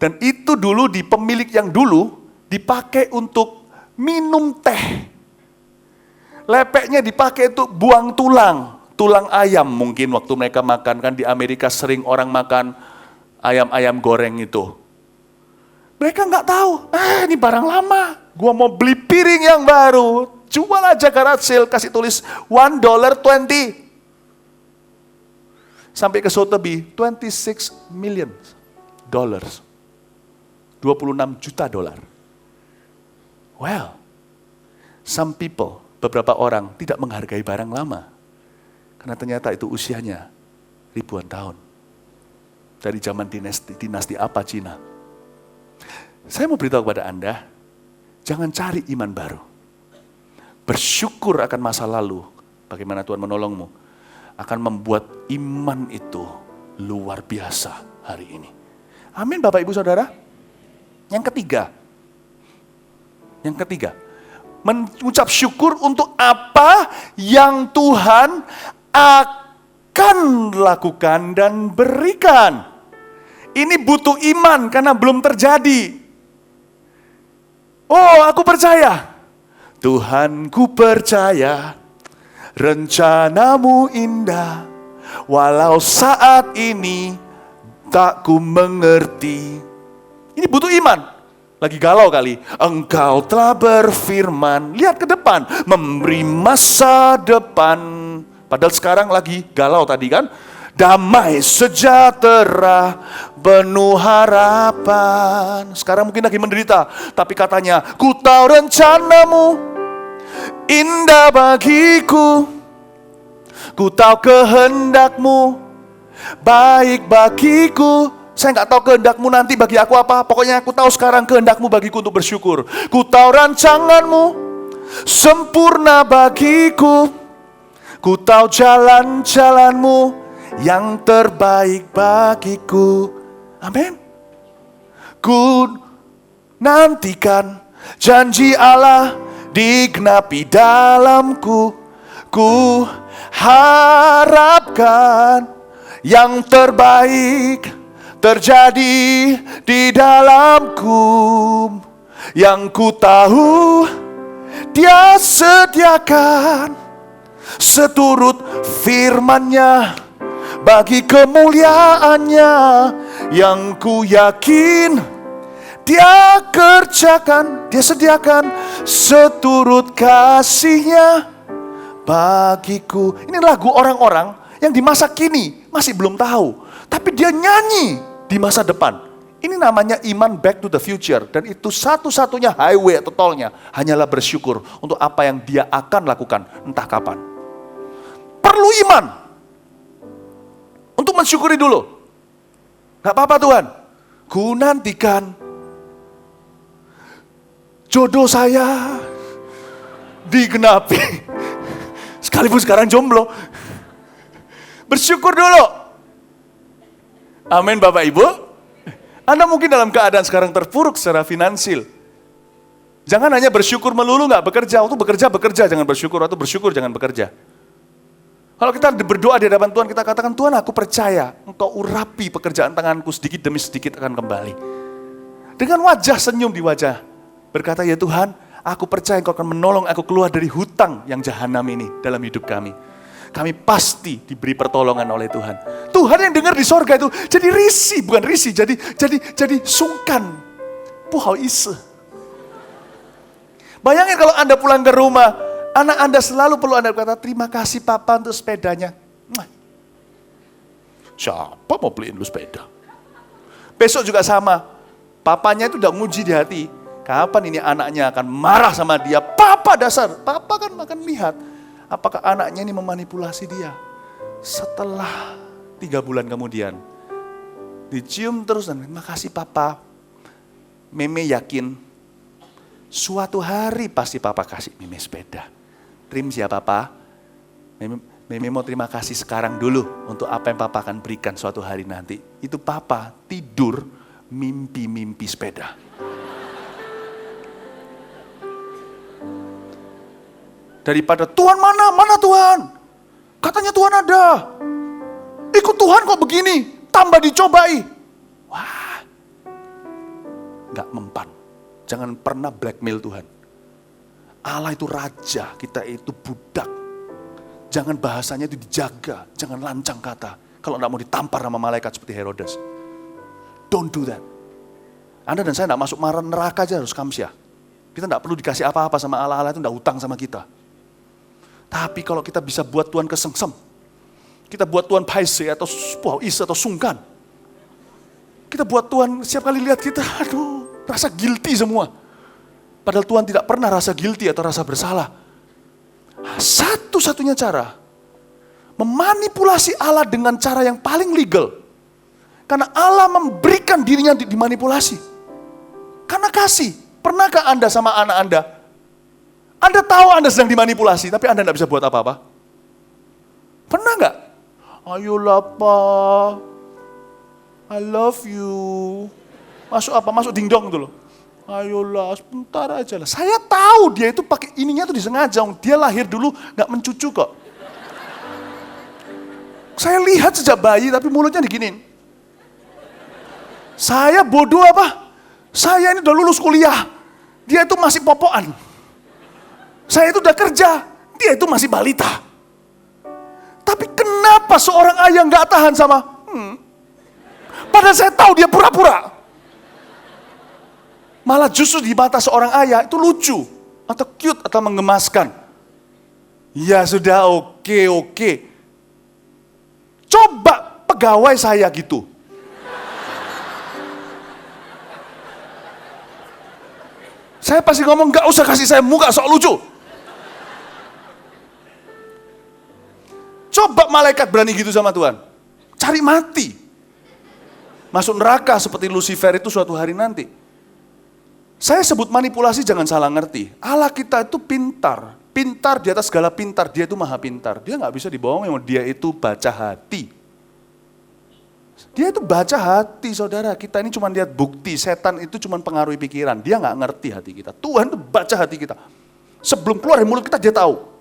Dan itu dulu di pemilik yang dulu dipakai untuk minum teh. Lepeknya dipakai untuk buang tulang ayam mungkin waktu mereka makan. Kan di Amerika sering orang makan ayam-ayam goreng itu. Mereka nggak tahu, ini barang lama, gua mau beli piring yang baru. Jual aja garage sale, kasih tulis $1.20. Sampai ke Sotheby, $26 million. 26 juta dolar. Well, some people, beberapa orang tidak menghargai barang lama. Karena ternyata itu usianya ribuan tahun. Dari zaman dinasti apa Cina. Saya mau beritahu kepada Anda, jangan cari iman baru. Bersyukur akan masa lalu, bagaimana Tuhan menolongmu, akan membuat iman itu luar biasa hari ini. Amin Bapak Ibu Saudara. Yang ketiga, mengucap syukur untuk apa yang Tuhan akan lakukan dan berikan. Ini butuh iman karena belum terjadi. Oh, aku percaya. Tuhan, ku percaya rencanamu indah. Walau saat ini tak ku mengerti. Ini butuh iman. Lagi galau kali. Engkau telah berfirman, lihat ke depan, memberi masa depan. Padahal sekarang lagi galau tadi kan. Damai sejahtera, penuh harapan. Sekarang mungkin lagi menderita, tapi katanya, ku tahu rencanamu indah bagiku. Ku tahu kehendakmu baik bagiku. Saya nggak tahu kehendakmu nanti bagi aku apa. Pokoknya aku tahu sekarang kehendakmu bagiku untuk bersyukur. Ku tahu rancanganmu sempurna bagiku. Ku tahu jalan-jalanmu yang terbaik bagiku. Amin. Ku nantikan janji Allah digenapi dalamku. Ku harapkan yang terbaik terjadi di dalamku. Yang ku tahu Dia sediakan seturut firman-Nya bagi kemuliaan-Nya. Yang ku yakin Dia kerjakan, Dia sediakan seturut kasih-Nya bagiku. Ini lagu orang-orang yang di masa kini masih belum tahu, tapi dia nyanyi di masa depan. Ini namanya iman back to the future. Dan itu satu-satunya highway atau tolnya hanyalah bersyukur untuk apa yang dia akan lakukan entah kapan. Perlu iman untuk mensyukuri dulu. Gak apa-apa Tuhan, ku nantikan jodoh saya digenapi. Sekalipun sekarang jomblo. Bersyukur dulu. Amin Bapak Ibu. Anda mungkin dalam keadaan sekarang terpuruk secara finansial. Jangan hanya bersyukur melulu, nggak bekerja. Waktu bekerja, jangan bersyukur. Waktu bersyukur, jangan bekerja. Kalau kita berdoa di hadapan Tuhan, kita katakan, Tuhan aku percaya, Engkau urapi pekerjaan tanganku sedikit demi sedikit akan kembali. Dengan wajah senyum di wajah, berkata, ya Tuhan, aku percaya Engkau akan menolong aku keluar dari hutang yang jahanam ini dalam hidup kami. Kami pasti diberi pertolongan oleh Tuhan. Tuhan yang dengar di sorga itu jadi risih, bukan risih, jadi sungkan. Puhau ise. Bayangin kalau Anda pulang ke rumah, anak Anda selalu perlu Anda berkata, terima kasih Papa untuk sepedanya. Siapa mau beliin lu sepeda? Besok juga sama. Papanya itu udah nguji di hati. Kapan ini anaknya akan marah sama dia? Papa dasar. Papa kan akan lihat. Apakah anaknya ini memanipulasi dia? Setelah 3 bulan kemudian, dicium terus dan terima kasih Papa. Meme yakin, suatu hari pasti Papa kasih Meme sepeda. Trim siapa Papa? Meme mau terima kasih sekarang dulu untuk apa yang Papa akan berikan suatu hari nanti. Itu Papa tidur mimpi-mimpi sepeda. Daripada Tuhan mana Tuhan? Katanya Tuhan ada. Ikut Tuhan kok begini, tambah dicobai. Wah, gak mempan. Jangan pernah blackmail Tuhan. Allah itu raja, kita itu budak. Jangan bahasanya itu dijaga, jangan lancang kata. Kalau gak mau ditampar sama malaikat seperti Herodes. Don't do that. Anda dan saya gak masuk marah neraka aja harus kamsyah. Kita gak perlu dikasih apa-apa sama Allah itu gak utang sama kita. Tapi kalau kita bisa buat Tuhan kesengsem, kita buat Tuhan paise atau is atau sungkan. Kita buat Tuhan setiap kali lihat kita, aduh, rasa guilty semua. Padahal Tuhan tidak pernah rasa guilty atau rasa bersalah. Satu-satunya cara, memanipulasi Allah dengan cara yang paling legal. Karena Allah memberikan dirinya dimanipulasi. Karena kasih. Pernahkah Anda sama anak Anda? Anda tahu Anda sedang dimanipulasi, tapi Anda tidak bisa buat apa-apa. Pernah nggak? Ayolah Pak, I love you. Masuk apa? Masuk dingdong gitu loh. Ayolah, sebentar aja lah. Saya tahu dia itu pakai ininya tuh disengaja. Dia lahir dulu nggak mencucu kok. Saya lihat sejak bayi, tapi mulutnya diginiin. Saya bodoh apa? Saya ini udah lulus kuliah. Dia itu masih popoan. Saya itu udah kerja, dia itu masih balita. Tapi kenapa seorang ayah nggak tahan sama? Padahal saya tahu dia pura-pura. Malah justru di mata seorang ayah itu lucu, atau cute, atau menggemaskan. Ya sudah, oke. Coba pegawai saya gitu. Saya pasti ngomong, nggak usah kasih saya muka sok lucu. Coba malaikat berani gitu sama Tuhan. Cari mati. Masuk neraka seperti Lucifer itu suatu hari nanti. Saya sebut manipulasi jangan salah ngerti. Allah kita itu pintar. Pintar di atas segala pintar. Dia itu maha pintar. Dia nggak bisa dibohongin. Dia itu baca hati. Dia itu baca hati saudara. Kita ini cuma lihat bukti. Setan itu cuma pengaruhi pikiran. Dia nggak ngerti hati kita. Tuhan itu baca hati kita. Sebelum keluar dari mulut kita dia tahu.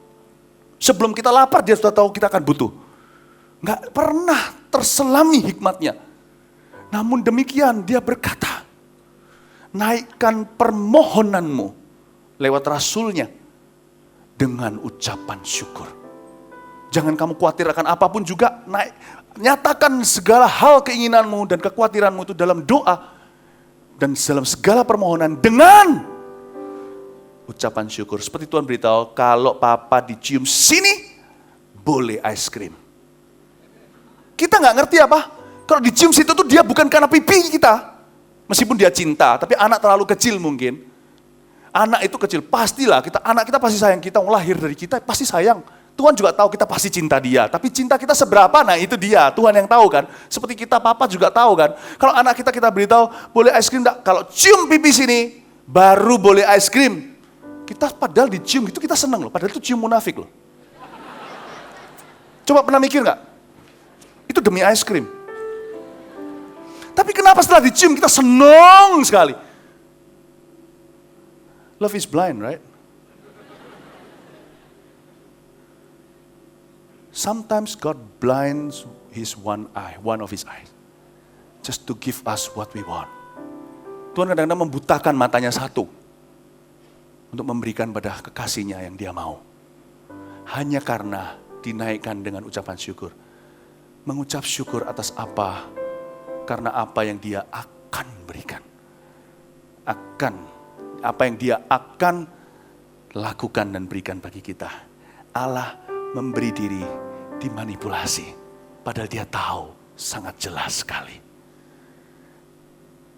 Sebelum kita lapar, dia sudah tahu kita akan butuh. Nggak pernah terselami hikmatnya. Namun demikian, dia berkata, naikkan permohonanmu lewat rasulnya dengan ucapan syukur. Jangan kamu khawatir akan apapun juga, nyatakan segala hal keinginanmu dan kekhawatiranmu itu dalam doa. Dan dalam segala permohonan dengan ucapan syukur. Seperti Tuhan beritahu, kalau Papa dicium sini, boleh ice cream. Kita nggak ngerti apa? Kalau dicium situ tuh dia bukan karena pipi kita. Meskipun dia cinta, tapi anak terlalu kecil mungkin. Anak itu kecil, pastilah anak kita pasti sayang kita, lahir dari kita pasti sayang. Tuhan juga tahu kita pasti cinta dia, tapi cinta kita seberapa, nah itu dia, Tuhan yang tahu kan. Seperti kita, Papa juga tahu kan. Kalau anak kita beritahu, boleh ice cream enggak? Kalau cium pipi sini, baru boleh ice cream. Kita padahal dicium itu kita senang loh, padahal itu cium munafik loh. Coba pernah mikir nggak? Itu demi ice cream. Tapi kenapa setelah dicium kita senang sekali? Love is blind, right? Sometimes God blinds his one of his eyes, just to give us what we want. Tuhan kadang-kadang membutakan matanya satu, untuk memberikan pada kekasihnya yang dia mau. Hanya karena dinaikkan dengan ucapan syukur. Mengucap syukur atas apa? Karena apa yang dia akan berikan. Apa yang dia akan lakukan dan berikan bagi kita. Allah memberi diri dimanipulasi, padahal dia tahu sangat jelas sekali.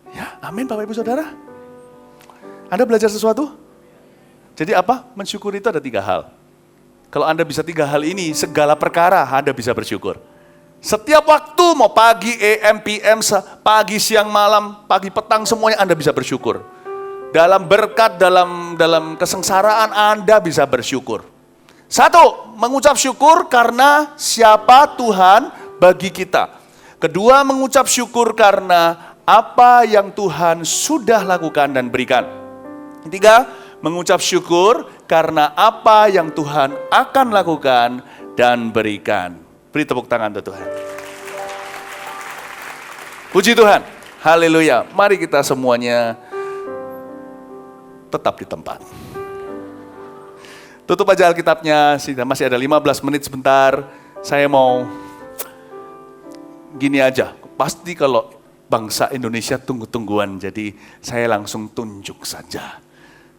Ya, amin Bapak Ibu Saudara. Anda belajar sesuatu? Jadi apa? Mensyukuri itu ada 3 hal. Kalau Anda bisa 3 hal ini, segala perkara Anda bisa bersyukur. Setiap waktu, mau pagi, AM, PM, pagi, siang, malam, pagi, petang, semuanya Anda bisa bersyukur. Dalam berkat, dalam kesengsaraan Anda bisa bersyukur. 1, mengucap syukur karena siapa Tuhan bagi kita. Kedua, mengucap syukur karena apa yang Tuhan sudah lakukan dan berikan. 3, mengucap syukur karena apa yang Tuhan akan lakukan dan berikan. Beri tepuk tangan untuk Tuhan. Puji Tuhan. Haleluya. Mari kita semuanya tetap di tempat. Tutup aja Alkitabnya, masih ada 15 menit sebentar. Saya mau gini aja, pasti kalau bangsa Indonesia tunggu-tungguan, jadi saya langsung tunjuk saja.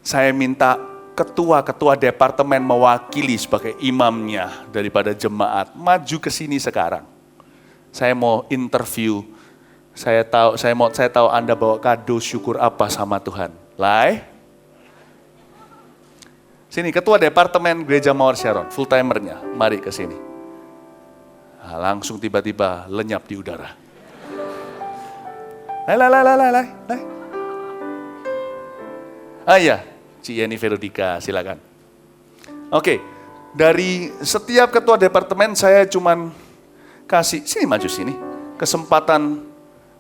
Saya minta ketua-ketua departemen mewakili sebagai imamnya daripada jemaat, maju ke sini sekarang. Saya mau interview, saya tahu Anda bawa kado syukur apa sama Tuhan. Lai? Sini, ketua departemen Gereja Mawar Sharon, full timernya, mari ke sini. Nah, langsung tiba-tiba lenyap di udara. Lai. Ah iya, Ci Yeni Verodika, silakan. Oke, dari setiap ketua departemen saya cuman kasih, sini maju sini, kesempatan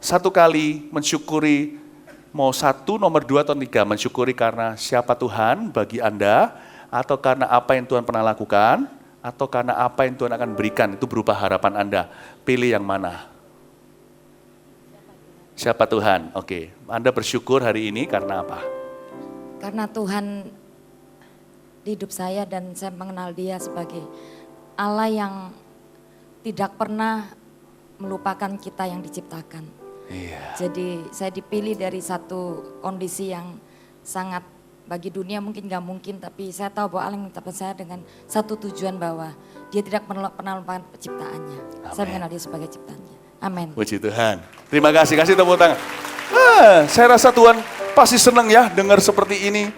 1 kali mensyukuri. Mau 1, nomor 2 atau 3, mensyukuri karena siapa Tuhan bagi Anda, atau karena apa yang Tuhan pernah lakukan, atau karena apa yang Tuhan akan berikan, itu berupa harapan Anda. Pilih yang mana? Siapa Tuhan? Oke, Anda bersyukur hari ini karena apa? Karena Tuhan di hidup saya dan saya mengenal Dia sebagai Allah yang tidak pernah melupakan kita yang diciptakan. Iya. Jadi saya dipilih dari satu kondisi yang sangat bagi dunia mungkin gak mungkin, tapi saya tahu bahwa Allah menetapkan saya dengan satu tujuan bahwa Dia tidak pernah melupakan penciptaannya. Amen. Saya mengenal Dia sebagai ciptaannya. Amin. Puji Tuhan. Terima kasih, kasih tepuk tangan. Saya rasa Tuhan pasti senang ya dengar seperti ini.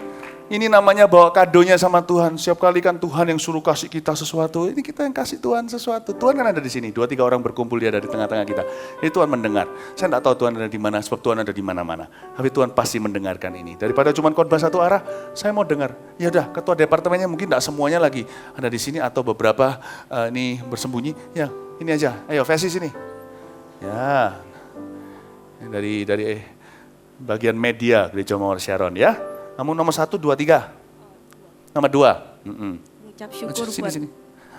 Ini namanya bawa kadonya sama Tuhan. Setiap kali kan Tuhan yang suruh kasih kita sesuatu. Ini kita yang kasih Tuhan sesuatu. Tuhan kan ada di sini. 2-3 orang berkumpul, Dia ada di tengah-tengah kita. Jadi Tuhan mendengar. Saya tidak tahu Tuhan ada di mana, sebab Tuhan ada di mana-mana. Tapi Tuhan pasti mendengarkan ini. Daripada cuma khotbah satu arah, saya mau dengar. Ya udah, ketua departemennya mungkin tidak semuanya lagi ada di sini atau beberapa ini bersembunyi. Ya, ini aja. Ayo, Vesi sini. Ya, dari bagian media Gereja Mawar Sharon ya. Kamu nomor 1, 2, 3. Nomor 2. Mengucap syukur sini.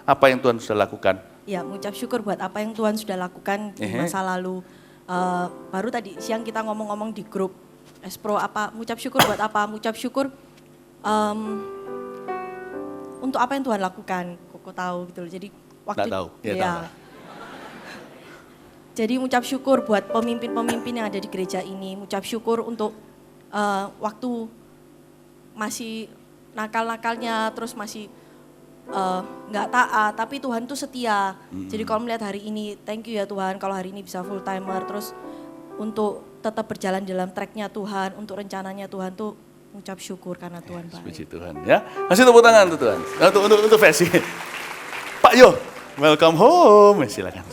Apa yang Tuhan sudah lakukan? Ya, mengucap syukur buat apa yang Tuhan sudah lakukan di masa lalu. Baru tadi siang kita ngomong-ngomong di grup Espro apa, mengucap syukur buat apa? Mengucap syukur untuk apa yang Tuhan lakukan. Koko tahu gitu loh. Jadi waktu Nggak tahu. Ya, ya. tahu. Jadi mengucap syukur buat pemimpin-pemimpin yang ada di gereja ini. Mengucap syukur untuk waktu masih nakal-nakalnya, terus masih nggak taat, tapi Tuhan tuh setia. Jadi kalau melihat hari ini, thank you ya Tuhan, kalau hari ini bisa full timer, terus untuk tetap berjalan dalam tracknya Tuhan, untuk rencananya Tuhan tuh mengucap syukur karena Tuhan baik. Puji Tuhan ya. Kasih tepuk tangan untuk Tuhan. Untuk Vesi. Pak Yo, welcome home. Silakan.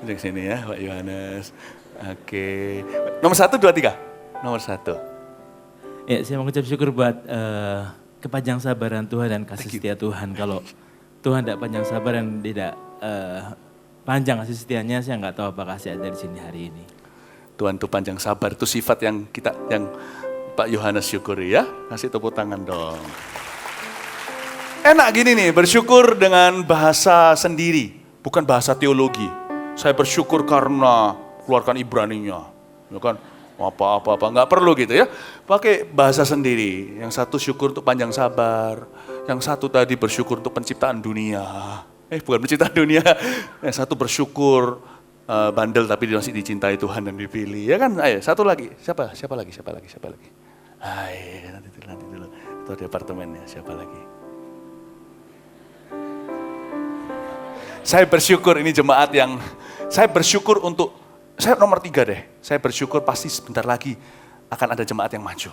Duduk sini ya Pak Yohanes. Oke. Nomor 1, 2, 3. Nomor 1. Ya, saya mengucap syukur buat kepanjang sabaran Tuhan dan kasih setia Tuhan. Kalau Tuhan tidak panjang sabar dan tidak panjang kasih setianya, saya nggak tahu apakah saya ada di sini hari ini. Tuhan itu panjang sabar, itu sifat yang Pak Yohanes syukuri ya. Kasih tepuk tangan dong. Enak gini nih, bersyukur dengan bahasa sendiri, bukan bahasa teologi. Saya bersyukur karena keluarkan Ibraninya, ya kan? Apa-apa, nggak perlu gitu ya. Pakai bahasa sendiri. Yang satu syukur untuk panjang sabar, yang satu tadi bersyukur untuk penciptaan dunia. Bukan penciptaan dunia. Yang satu bersyukur bandel tapi masih dicintai Tuhan dan dipilih, ya kan? Ayo, satu lagi. Siapa lagi? Ayo, nanti dulu. Itu departemennya, siapa lagi? Saya bersyukur ini jemaat yang, saya bersyukur untuk, saya nomor 3 deh. Saya bersyukur pasti sebentar lagi akan ada jemaat yang maju.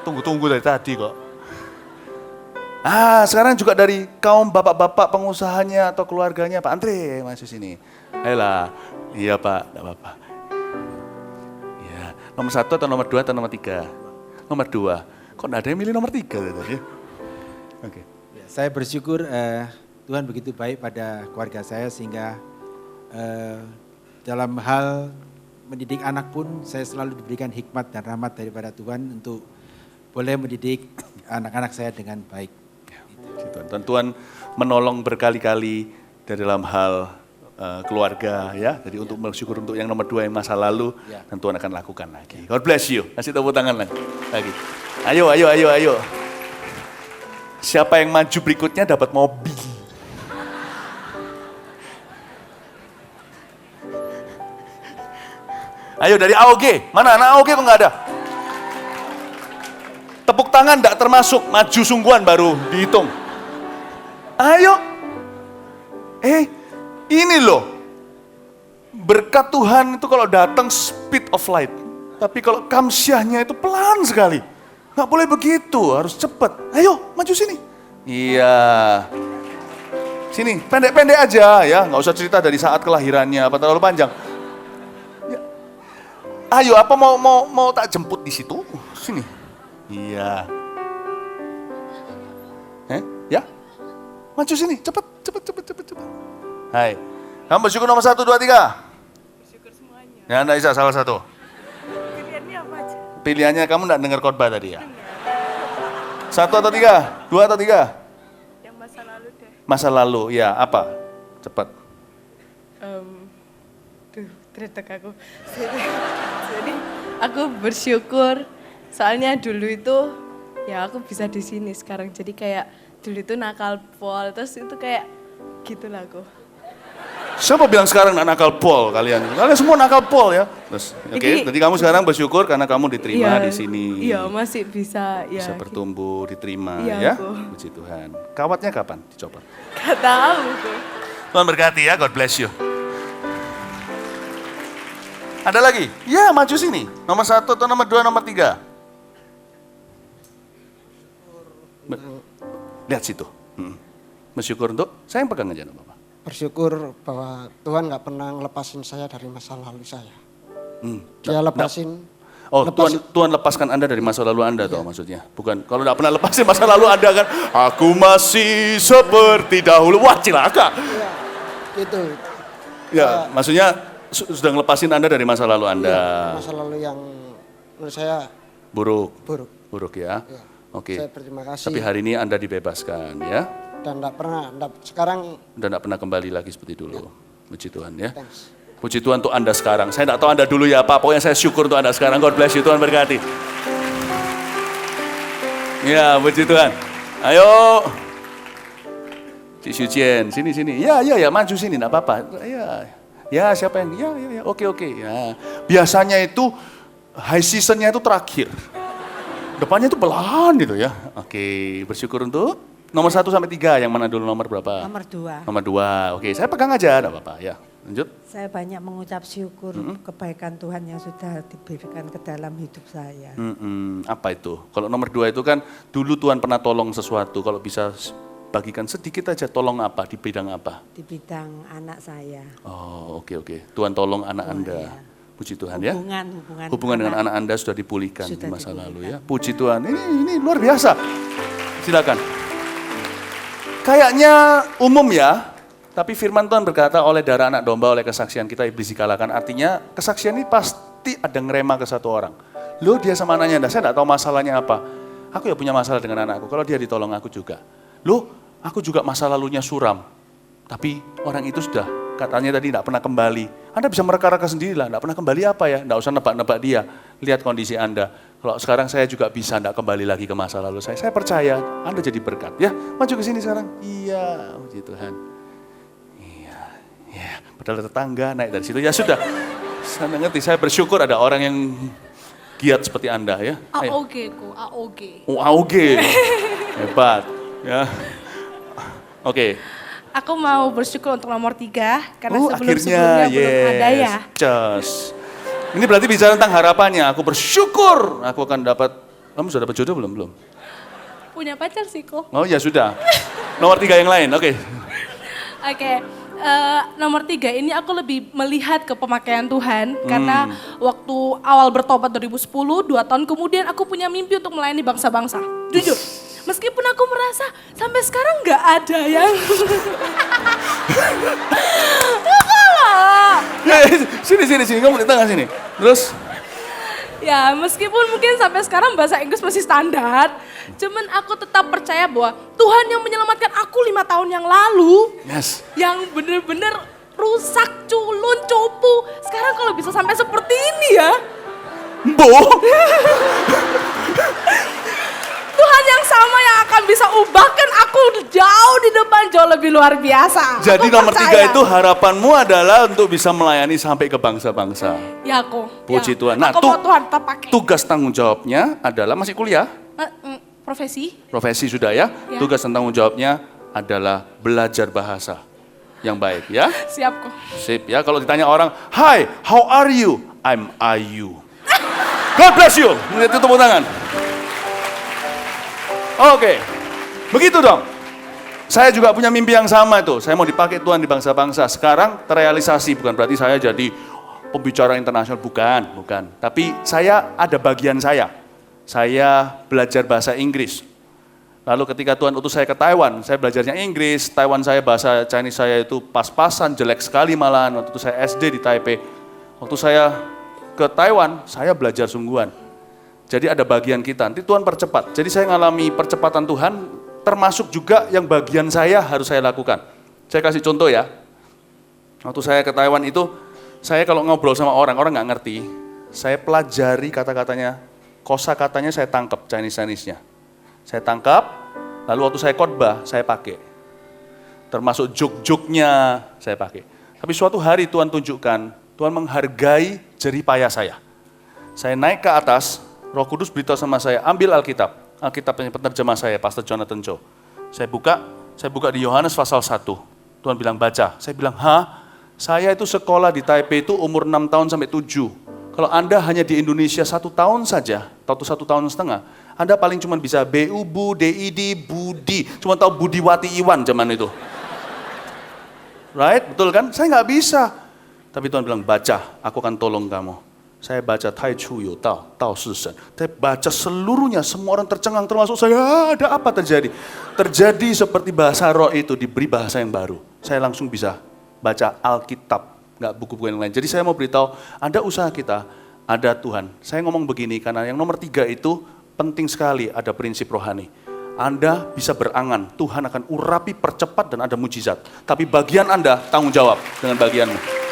Tunggu dari tadi kok. Sekarang juga dari kaum bapak-bapak pengusahanya atau keluarganya, Pak Andre masuk sini. Ayolah, iya Pak, enggak apa-apa. Ya, nomor 1 atau nomor 2 atau nomor 3? Nomor 2. Kok enggak ada yang milih nomor 3 tadi? Oke. Ya, saya bersyukur Tuhan begitu baik pada keluarga saya sehingga dalam hal mendidik anak pun saya selalu diberikan hikmat dan rahmat daripada Tuhan untuk boleh mendidik anak-anak saya dengan baik. Dan Tuhan menolong berkali-kali dari dalam hal keluarga ya. Jadi untuk bersyukur untuk yang nomor 2 yang masa lalu dan Tuhan akan lakukan lagi. God bless you. Kasih tepuk tangan lagi. Ayo. Siapa yang maju berikutnya dapat mobil. Ayo dari AOG, mana anak AOG kok nggak ada? Tepuk tangan enggak termasuk, maju sungguhan baru dihitung. Ayo. Ini loh. Berkat Tuhan itu kalau datang speed of light. Tapi kalau kamsyahnya itu pelan sekali. Nggak boleh begitu, harus cepat. Ayo, maju sini. Iya. Sini, pendek-pendek aja ya, nggak usah cerita dari saat kelahirannya, apa terlalu panjang. Ayo, apa mau tak jemput di situ? Sini. Iya. Ya? Maju sini, cepet. Hai. Kamu bersyukur nomor 1, 2, 3? Bersyukur semuanya. Ya, enggak bisa salah satu. Pilihannya apa aja? Pilihannya kamu enggak dengar khotbah tadi ya? 1 atau 3? 2 atau 3? Yang masa lalu deh. Masa lalu, ya apa? Cepat. Terdetek aku. Jadi aku bersyukur soalnya dulu itu ya aku bisa di sini sekarang. Jadi kayak dulu itu nakal pol, terus itu kayak gitulah aku. Siapa bilang sekarang nggak nakal pol kalian? Kalian semua nakal pol ya. Terus, oke. Jadi kamu sekarang bersyukur karena kamu diterima di sini. Iya, masih bisa ya. Bisa bertumbuh, diterima iya, ya. aku. Puji Tuhan. Kawatnya kapan dicopot? Gak tahu tuh. Tuhan berkati ya, God bless you. Ada lagi? Ya, maju sini. Nomor 1 atau nomor 2, nomor 3? Lihat situ. Bersyukur untuk, saya yang pegang aja Bapak. Bersyukur bahwa Tuhan nggak pernah ngelepasin saya dari masa lalu saya. Dia lepasin. Tuhan lepaskan Anda dari masa lalu Anda toh maksudnya. Bukan, kalau nggak pernah lepasin masa lalu Anda kan, aku masih seperti dahulu. Wah, cilaka. Iya, gitu. Ya, maksudnya sudah ngelepasin Anda dari masa lalu Anda. Iya, masa lalu yang menurut saya buruk. Buruk Ya. Iya. Oke. Saya berterima kasih. Tapi hari ini Anda dibebaskan ya. Dan sekarang. Dan tidak pernah kembali lagi seperti dulu. Puji Tuhan ya. Thanks. Puji Tuhan untuk Anda sekarang. Saya tidak tahu Anda dulu ya Pak, pokoknya saya syukur untuk Anda sekarang. God bless you, Tuhan berkati. Ya, puji Tuhan. Ayo. Cik Sucien, sini. Ya, maju sini, enggak apa-apa. Ya, siapa yang, ya, oke. Ya. Biasanya itu, high seasonnya itu terakhir. Depannya itu pelan gitu ya. Oke, bersyukur untuk nomor 1 sampai 3, yang mana dulu nomor berapa? Nomor 2. Nomor 2, oke saya pegang aja, enggak apa-apa ya. Lanjut. Saya banyak mengucap syukur kebaikan Tuhan yang sudah diberikan ke dalam hidup saya. Apa itu? Kalau nomor 2 itu kan dulu Tuhan pernah tolong sesuatu, kalau bisa bagikan sedikit aja, tolong apa, di bidang apa? Di bidang anak saya. Oh oke. Tuhan tolong anak Anda. Iya. Puji Tuhan ya. Hubungan dengan anak Anda sudah dipulihkan di sudah masa dipulihkan. lalu ya. Puji Tuhan, ini luar biasa. Silakan. Kayaknya umum ya, tapi firman Tuhan berkata oleh darah anak domba, oleh kesaksian kita iblis dikalahkan. Artinya kesaksian ini pasti ada ngerema ke satu orang. Loh dia sama anaknya, saya enggak tahu masalahnya apa. Aku ya punya masalah dengan anakku, kalau dia ditolong aku juga. Loh, aku juga masa lalunya suram. Tapi orang itu sudah katanya tadi enggak pernah kembali. Anda bisa mereka-reka sendiri lah, enggak pernah kembali apa ya? Enggak usah nebak-nebak dia, lihat kondisi Anda. Kalau sekarang saya juga bisa enggak kembali lagi ke masa lalu saya. Saya percaya Anda jadi berkat. Ya, maju ke sini sekarang. Iya, puji Tuhan. Ya, padahal tetangga naik dari situ, ya sudah. Saya ngerti, saya bersyukur ada orang yang giat seperti Anda ya. Ayo. AOG ku, AOG. Oh, AOG. Hebat. Ya. Oke. Aku mau bersyukur untuk nomor 3 karena Akhirnya, sebelum-sebelumnya belum ada ya. Just. Ini berarti bicara tentang harapannya. Aku bersyukur aku akan dapat. Kamu sudah dapat jodoh belum? Belum. Punya pacar sih kok. Oh ya sudah. Nomor 3 yang lain. Oke. Oke, nomor 3 ini aku lebih melihat ke pemakaian Tuhan karena waktu awal bertobat 2010, 2 tahun kemudian aku punya mimpi untuk melayani bangsa-bangsa. Jujur, meskipun aku merasa sampai sekarang nggak ada yang Sini, kamu di tengah sini. Terus? ya meskipun mungkin sampai sekarang bahasa Inggris masih standar, cuman aku tetap percaya bahwa Tuhan yang menyelamatkan aku 5 tahun yang lalu, Yes. yang bener-bener rusak, culun, cupu, sekarang kalau bisa sampai seperti ini ya, Bo. Tuhan yang sama yang akan bisa ubahkan aku jauh di depan, jauh lebih luar biasa. Jadi Aku nomor percaya. 3 itu harapanmu adalah untuk bisa melayani sampai ke bangsa-bangsa. Ya aku. Puji ya. Tuhan. Nah, aku mau Tuhan tetap pakai. tugas tanggung jawabnya adalah masih kuliah? Profesi? Profesi sudah ya? Ya. Tugas dan tanggung jawabnya adalah belajar bahasa yang baik ya. Siap kok. Sip ya, kalau ditanya orang, "Hi, how are you?" "I'm Ayu." God bless you. Itu tepuk tangan. Oke, begitu dong. Saya juga punya mimpi yang sama itu. Saya mau dipakai Tuhan di bangsa-bangsa. Sekarang terrealisasi, bukan berarti saya jadi pembicara internasional, bukan. Tapi saya ada bagian saya. Saya belajar bahasa Inggris. Lalu ketika Tuhan utus saya ke Taiwan, saya belajarnya Inggris. Taiwan saya, bahasa Chinese saya itu pas-pasan, jelek sekali malahan. Waktu itu saya SD di Taipei. Waktu saya ke Taiwan, saya belajar sungguhan. Jadi ada bagian kita, nanti Tuhan percepat. Jadi saya ngalami percepatan Tuhan, termasuk juga yang bagian saya harus saya lakukan. Saya kasih contoh ya. Waktu saya ke Taiwan itu, saya kalau ngobrol sama orang nggak ngerti, saya pelajari kata-katanya, kosakatanya saya tangkap, Chinese-nya. Saya tangkap, lalu waktu saya khotbah, saya pakai. Termasuk joke-joke-nya saya pakai. Tapi suatu hari Tuhan tunjukkan, Tuhan menghargai jerih payah saya. Saya naik ke atas, Roh Kudus beritahu sama saya, ambil Alkitab penerjemah saya, Pastor Jonathan Cho. Saya buka di Yohanes pasal 1. Tuhan bilang baca. Saya bilang, saya itu sekolah di Taipei itu umur 6 tahun sampai 7. Kalau Anda hanya di Indonesia 1 tahun saja, atau 1 tahun setengah, Anda paling cuma bisa BU, Bu, DID, Budi. Cuma tahu Budiwati Iwan zaman itu. Right? Betul kan? Saya nggak bisa. Tapi Tuhan bilang, baca, aku akan tolong kamu. Saya baca Tai Chu Yu Dao, Dao Shi Shen. Saya baca seluruhnya, semua orang tercengang termasuk saya, ada apa terjadi? Terjadi seperti bahasa roh itu, diberi bahasa yang baru. Saya langsung bisa baca Alkitab, nggak buku-buku yang lain. Jadi saya mau beritahu, ada usaha kita, ada Tuhan. Saya ngomong begini karena yang nomor 3 itu penting sekali, ada prinsip rohani. Anda bisa berangan, Tuhan akan urapi, percepat, dan ada mujizat. Tapi bagian Anda tanggung jawab dengan bagianmu.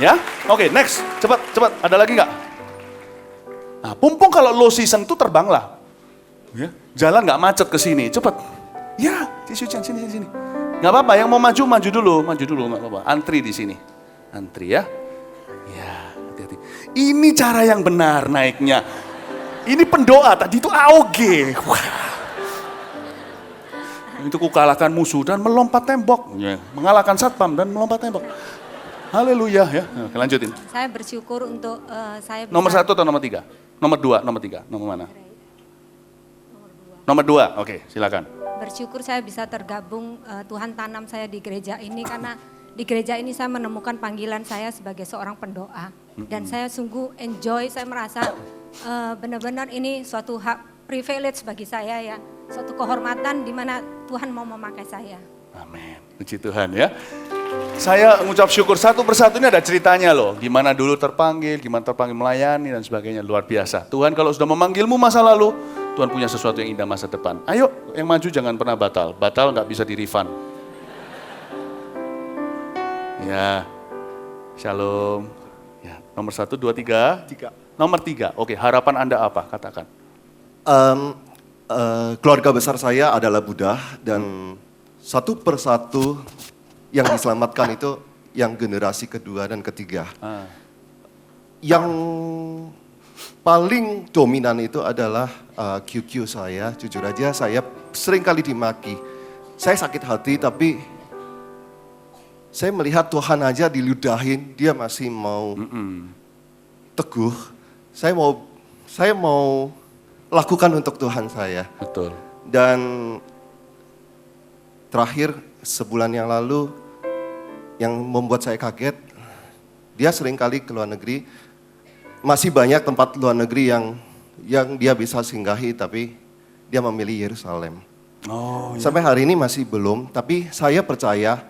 Ya, oke, next, cepat, ada lagi nggak? Nah, pumpung kalau low season itu terbanglah, ya, jalan nggak macet ke sini, cepat. Ya, sini, nggak apa-apa. Yang mau maju dulu, nggak apa-apa. Antri di sini, antri ya. Ya, hati-hati. Ini cara yang benar naiknya. Ini pendoa, tadi itu AOG. Wah. Itu kukalahkan musuh dan melompat tembok, ya. Mengalahkan satpam dan melompat tembok. Haleluya ya. Oke, lanjutin. Saya bersyukur untuk saya bisa... Nomor 1 atau nomor 3? Nomor 2, nomor 3, nomor mana? Nomor 2, oke, silakan. Bersyukur saya bisa tergabung, Tuhan tanam saya di gereja ini karena di gereja ini saya menemukan panggilan saya sebagai seorang pendoa. Dan saya sungguh enjoy, saya merasa benar-benar ini suatu hak privilege bagi saya ya. Suatu kehormatan di mana Tuhan mau memakai saya. Amin, puji Tuhan ya. Saya mengucap syukur satu persatu ini ada ceritanya loh. Gimana dulu terpanggil, gimana terpanggil melayani dan sebagainya. Luar biasa. Tuhan kalau sudah memanggilmu masa lalu, Tuhan punya sesuatu yang indah masa depan. Ayo yang maju jangan pernah batal. Batal nggak bisa di-refund. Ya, shalom. Ya, nomor 1, 2, 3. Nomor 3, oke, harapan Anda apa? Katakan. Keluarga besar saya adalah Buddha dan satu persatu yang diselamatkan itu yang generasi kedua dan ketiga. Yang paling dominan itu adalah QQ saya, jujur aja saya sering kali dimaki. Saya sakit hati tapi saya melihat Tuhan aja diludahin, dia masih mau teguh. Saya mau lakukan untuk Tuhan saya. Betul. Dan terakhir sebulan yang lalu yang membuat saya kaget, dia sering kali ke luar negeri. Masih banyak tempat luar negeri yang dia bisa singgahi, tapi dia memilih Yerusalem. Oh, ya. Sampai hari ini masih belum, tapi saya percaya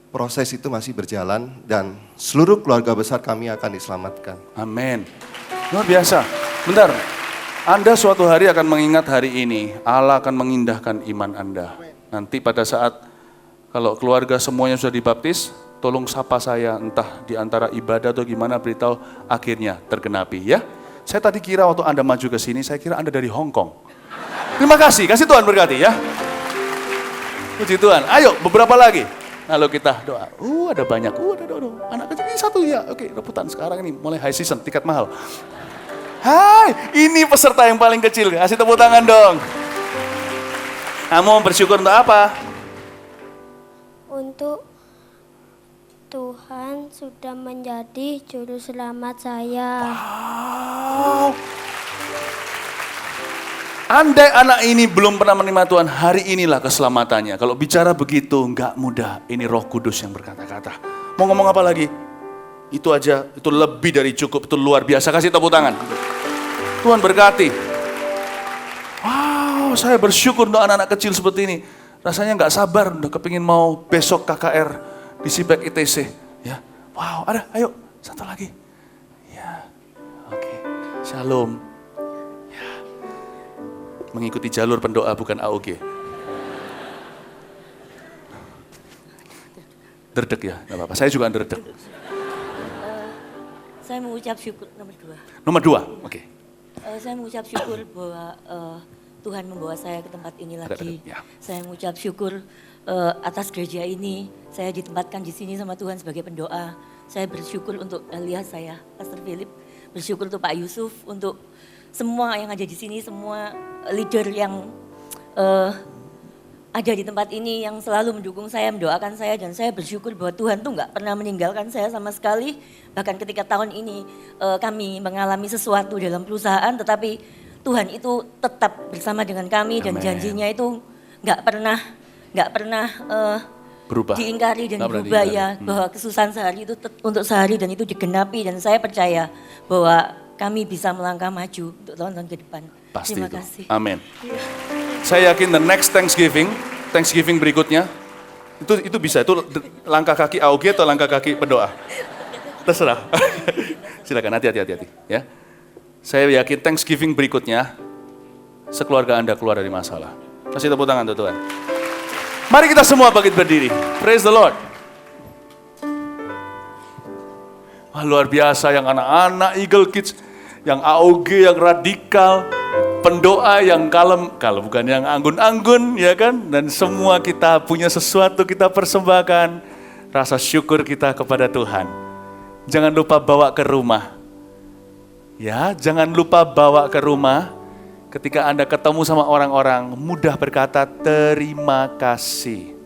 proses itu masih berjalan dan seluruh keluarga besar kami akan diselamatkan. Amin. Luar biasa. Bentar, Anda suatu hari akan mengingat hari ini, Allah akan mengindahkan iman Anda. Nanti pada saat kalau keluarga semuanya sudah dibaptis, tolong sapa saya entah di antara ibadah atau gimana, beritahu akhirnya tergenapi ya. Saya tadi kira waktu Anda maju ke sini, saya kira Anda dari Hong Kong. Terima kasih Tuhan berkati ya. Puji Tuhan. Ayo beberapa lagi. Lalu kita doa. Ada banyak. Ada anak kecil ini satu ya. Oke, rebutan sekarang ini mulai high season, tiket mahal. Hai, ini peserta yang paling kecil. Kasih tepuk tangan dong. Kamu bersyukur untuk apa? Untuk Tuhan sudah menjadi juru selamat saya. Wow. Andai anak ini belum pernah menerima Tuhan, hari inilah keselamatannya. Kalau bicara begitu, enggak mudah. Ini Roh Kudus yang berkata-kata. Mau ngomong apa lagi? Itu aja, itu lebih dari cukup, itu luar biasa. Kasih tepuk tangan. Tuhan berkati. Wow, saya bersyukur untuk anak-anak kecil seperti ini. Rasanya enggak sabar, udah kepingin mau besok KKR di Sibek ITC. Ya, wow, ada, ayo, satu lagi. Ya, oke, shalom. Mengikuti jalur pendoa bukan AOG. Derdek ya, nggak apa-apa. Saya juga derdek. Saya mengucap syukur nomor 2. Nomor 2, oke. Saya mengucap syukur bahwa Tuhan membawa saya ke tempat ini lagi. Ya. Saya mengucap syukur atas gereja ini. Saya ditempatkan di sini sama Tuhan sebagai pendoa. Saya bersyukur untuk alias saya, Pastor Philip. Bersyukur untuk Pak Yusuf, untuk semua yang ada di sini, semua leader yang ada di tempat ini yang selalu mendukung saya, mendoakan saya, dan saya bersyukur bahwa Tuhan tuh nggak pernah meninggalkan saya sama sekali. Bahkan ketika tahun ini kami mengalami sesuatu dalam perusahaan, tetapi Tuhan itu tetap bersama dengan kami. Dan janjinya itu nggak pernah berubah, diingkari dan berubah ya, bahwa kesusahan sehari itu untuk sehari dan itu digenapi, dan saya percaya bahwa kami bisa melangkah maju untuk tahun-tahun ke depan. Pasti Terima itu. kasih. Amin. Saya yakin the next Thanksgiving berikutnya, itu bisa, itu langkah kaki AOG atau langkah kaki pendoa? Terserah. Silakan, hati-hati ya. Saya yakin Thanksgiving berikutnya, sekeluarga Anda keluar dari masalah. Kasih tepuk tangan untuk Tuhan. Mari kita semua bangkit berdiri. Praise the Lord. Wah, luar biasa yang anak-anak Eagle Kids, yang AOG, yang radikal, pendoa yang kalem, kalau bukan yang anggun-anggun, ya kan? Dan semua kita punya sesuatu kita persembahkan, rasa syukur kita kepada Tuhan. Jangan lupa bawa ke rumah. Ya, jangan lupa bawa ke rumah. Ketika Anda ketemu sama orang-orang, mudah berkata terima kasih.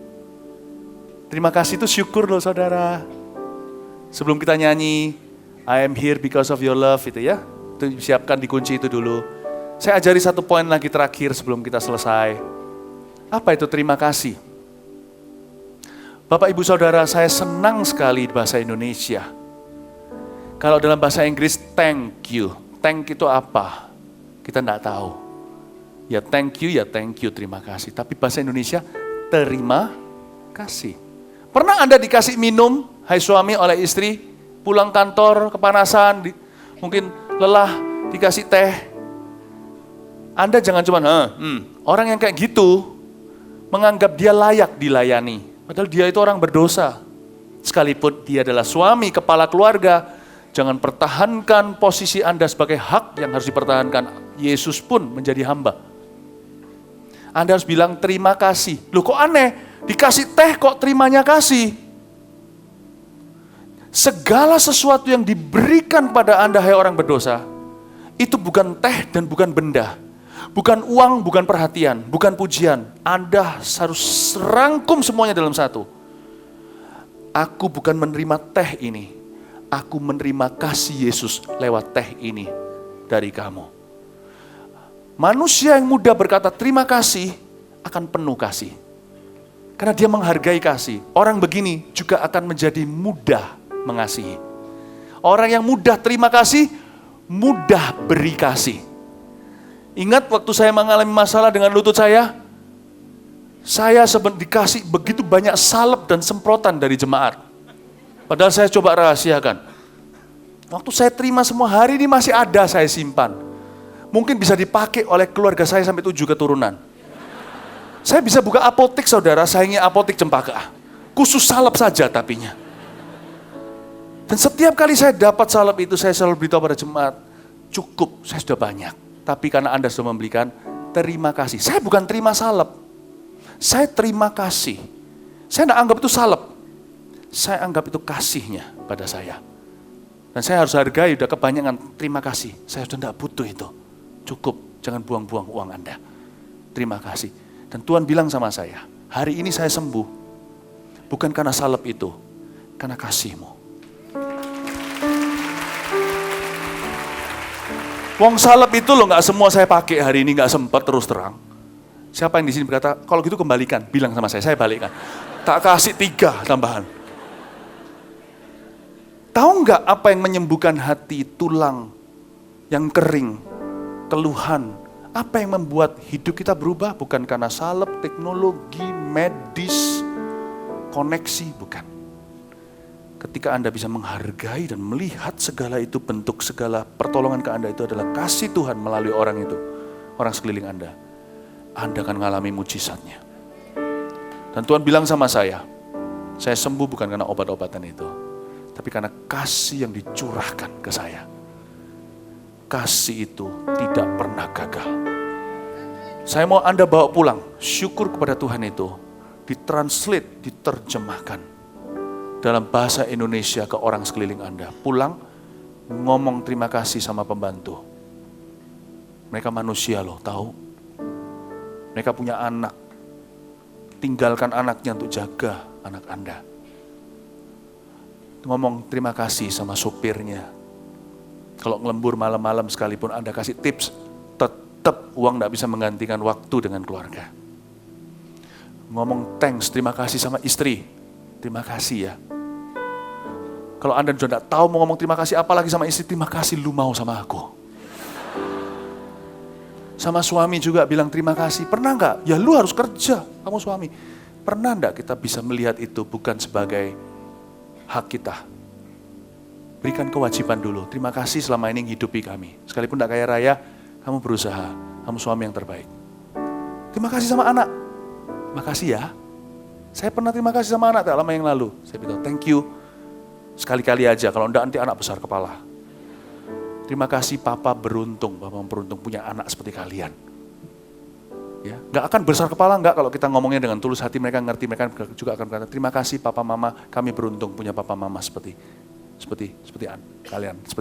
Terima kasih itu syukur loh saudara. Sebelum kita nyanyi, I am here because of your love, itu ya. Itu siapkan dikunci itu dulu. Saya ajari satu poin lagi terakhir sebelum kita selesai. Apa itu terima kasih? Bapak Ibu Saudara, saya senang sekali bahasa Indonesia. Kalau dalam bahasa Inggris, thank you. Thank itu apa? Kita enggak tahu. Ya thank you, terima kasih. Tapi bahasa Indonesia, terima kasih. Pernah Anda dikasih minum, hai suami, oleh istri, pulang kantor, kepanasan, mungkin lelah, dikasih teh. Anda jangan cuma, orang yang kayak gitu, menganggap dia layak dilayani. Padahal dia itu orang berdosa. Sekalipun dia adalah suami, kepala keluarga, jangan pertahankan posisi Anda sebagai hak yang harus dipertahankan. Yesus pun menjadi hamba. Anda harus bilang terima kasih. Loh kok aneh, dikasih teh kok terimanya kasih? Segala sesuatu yang diberikan pada Anda, hai orang berdosa, itu bukan teh dan bukan benda. Bukan uang, bukan perhatian, bukan pujian. Anda harus rangkum semuanya dalam satu. Aku bukan menerima teh ini. Aku menerima kasih Yesus lewat teh ini dari kamu. Manusia yang mudah berkata terima kasih akan penuh kasih. Karena dia menghargai kasih. Orang begini juga akan menjadi mudah mengasihi. Orang yang mudah terima kasih, mudah beri kasih. Ingat waktu saya mengalami masalah dengan lutut saya dikasih begitu banyak salep dan semprotan dari jemaat. Padahal saya coba rahasiakan. Waktu saya terima semua hari ini masih ada saya simpan. Mungkin bisa dipakai oleh keluarga saya sampai 7 keturunan. Saya bisa buka apotek saudara, sayangnya apotek Cempaka. Khusus salep saja tapinya. Dan setiap kali saya dapat salep itu saya selalu beritahu pada jemaat, cukup, saya sudah banyak. Tapi karena Anda sudah memberikan, terima kasih. Saya bukan terima salep. Saya terima kasih. Saya tidak anggap itu salep. Saya anggap itu kasihnya pada saya. Dan saya harus hargai, udah kebanyakan, terima kasih. Saya sudah tidak butuh itu. Cukup, jangan buang-buang uang Anda. Terima kasih. Dan Tuhan bilang sama saya, hari ini saya sembuh. Bukan karena salep itu, karena kasih-Mu. Wong salep itu loh nggak semua saya pakai hari ini, nggak sempat terus terang. Siapa yang di sini berkata, kalau gitu kembalikan, bilang sama saya balikkan. Tak kasih 3 tambahan. Tahu nggak apa yang menyembuhkan hati, tulang yang kering, keluhan? Apa yang membuat hidup kita berubah? Bukan karena salep, teknologi, medis, koneksi, bukan. Ketika Anda bisa menghargai dan melihat segala itu, bentuk segala pertolongan ke Anda itu adalah kasih Tuhan melalui orang itu, orang sekeliling Anda akan mengalami mujizatnya. Dan Tuhan bilang sama saya sembuh bukan karena obat-obatan itu, tapi karena kasih yang dicurahkan ke saya. Kasih itu tidak pernah gagal. Saya mau Anda bawa pulang, syukur kepada Tuhan itu, ditranslate, diterjemahkan dalam bahasa Indonesia ke orang sekeliling Anda. Pulang, ngomong terima kasih sama pembantu. Mereka manusia loh, tahu? Mereka punya anak. Tinggalkan anaknya untuk jaga anak Anda. Ngomong terima kasih sama supirnya. Kalau ngelembur malam-malam sekalipun Anda kasih tips, tetap uang tidak bisa menggantikan waktu dengan keluarga. Ngomong thanks, terima kasih sama istri. Terima kasih ya. Kalau Anda sudah tidak tahu mau ngomong terima kasih apalagi sama istri, terima kasih lu mau sama aku. Sama suami juga bilang terima kasih. Pernah enggak? Ya lu harus kerja, kamu suami. Pernah enggak kita bisa melihat itu bukan sebagai hak kita? Berikan kewajiban dulu. Terima kasih selama ini menghidupi kami. Sekalipun tidak kaya raya, kamu berusaha. Kamu suami yang terbaik. Terima kasih sama anak. Terima kasih ya. Saya pernah terima kasih sama anak tak lama yang lalu. Saya bilang thank you. Sekali-kali aja, kalau enggak nanti anak besar kepala. Terima kasih papa beruntung punya anak seperti kalian. Ya, enggak akan besar kepala enggak kalau kita ngomongnya dengan tulus hati, mereka ngerti, mereka juga akan berkata, terima kasih papa mama, kami beruntung punya papa mama seperti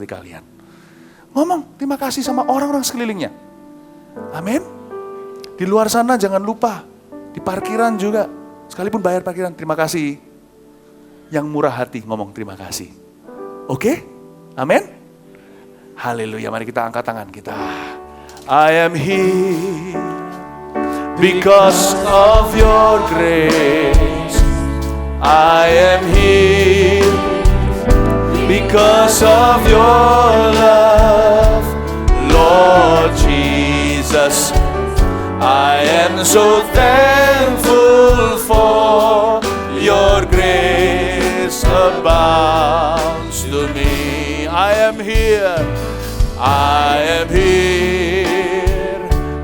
kalian. Ngomong terima kasih sama orang-orang sekelilingnya. Amin. Di luar sana jangan lupa, di parkiran juga, sekalipun bayar parkiran, terima kasih. Yang murah hati ngomong terima kasih. Oke? Amin? Haleluya, mari kita angkat tangan kita. I am here because of your grace. I am here because of your love. Lord Jesus, I am so thankful for your grace. I am here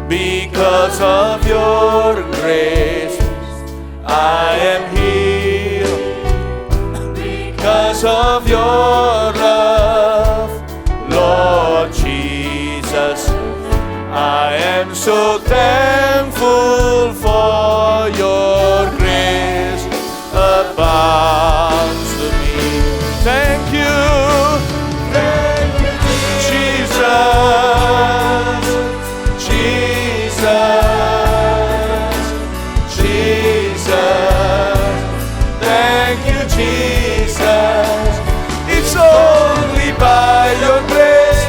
because of your grace. I am here because of your love, Lord Jesus. I am so thankful for your grace abounds to me. Thank you, Jesus, Jesus, Jesus. Thank you, Jesus. It's only by your grace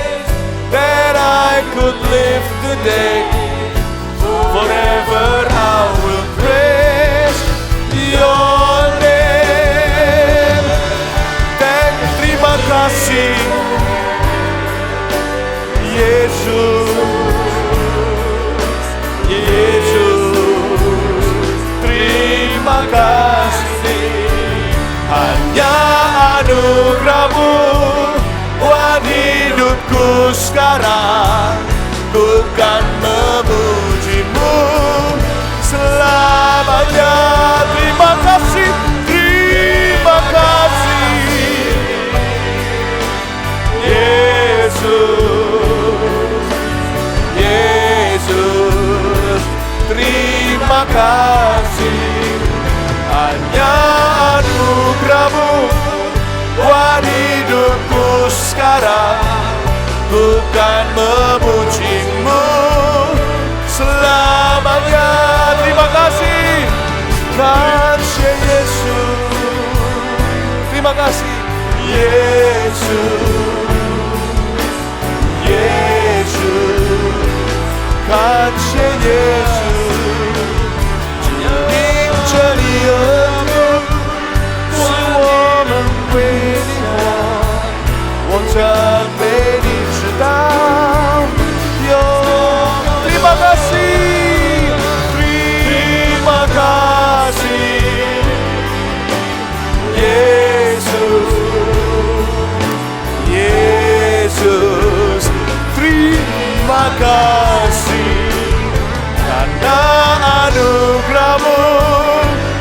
that I could live today. Forever I will praise your name. Terima kasih, Yesus, Yesus. Terima kasih, hanya anugerah-Mu buat hidupku sekarang. Ku kan memuji-Mu selamanya. Terima kasih, terima kasih, Yesus, Yesus. Terima kasih, hanya anugerah-Mu buat hidupku sekarang. Bukan memuji-Mu selamanya. Terima kasih, kasih Yesus. Terima kasih, Yesus, Yesus. Kasih Yesus. Ning ceria-Mu semua menwini-Mu. 我赞美你直到永。Terima kasih, terima kasih, Yesus, Yesus. Terima kasih karena anugerah-Mu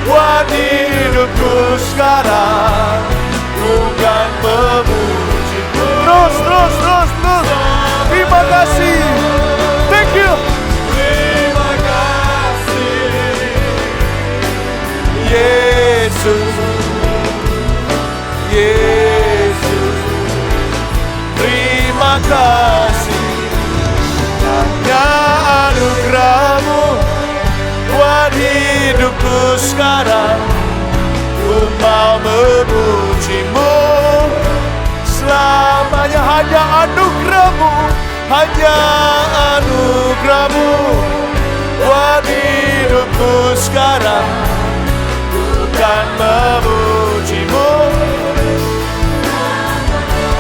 buat hidupku sekarang. Bukan memuji. Terus. Terima kasih. Thank you. Terima kasih, Yesus, Yesus. Terima kasih, hanya anugerah-Mu buat hidupku sekarang. Ku mau memuji-Mu selamanya. Hanya anugerah-Mu, hanya anugerah-Mu buat hidupku sekarang. Bukan memuji-Mu,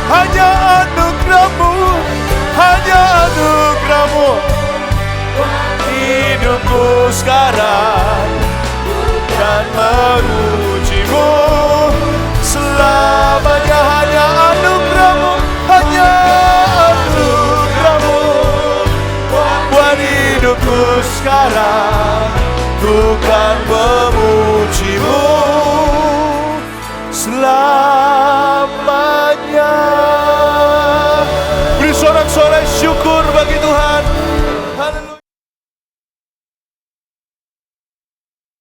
hanya anugerah-Mu, hanya anugerah-Mu buat hidupku sekarang. Bukan memuji-Mu selamanya. Hanya anugerah-Mu, hanya anugerah-Mu buat hidupku sekarang.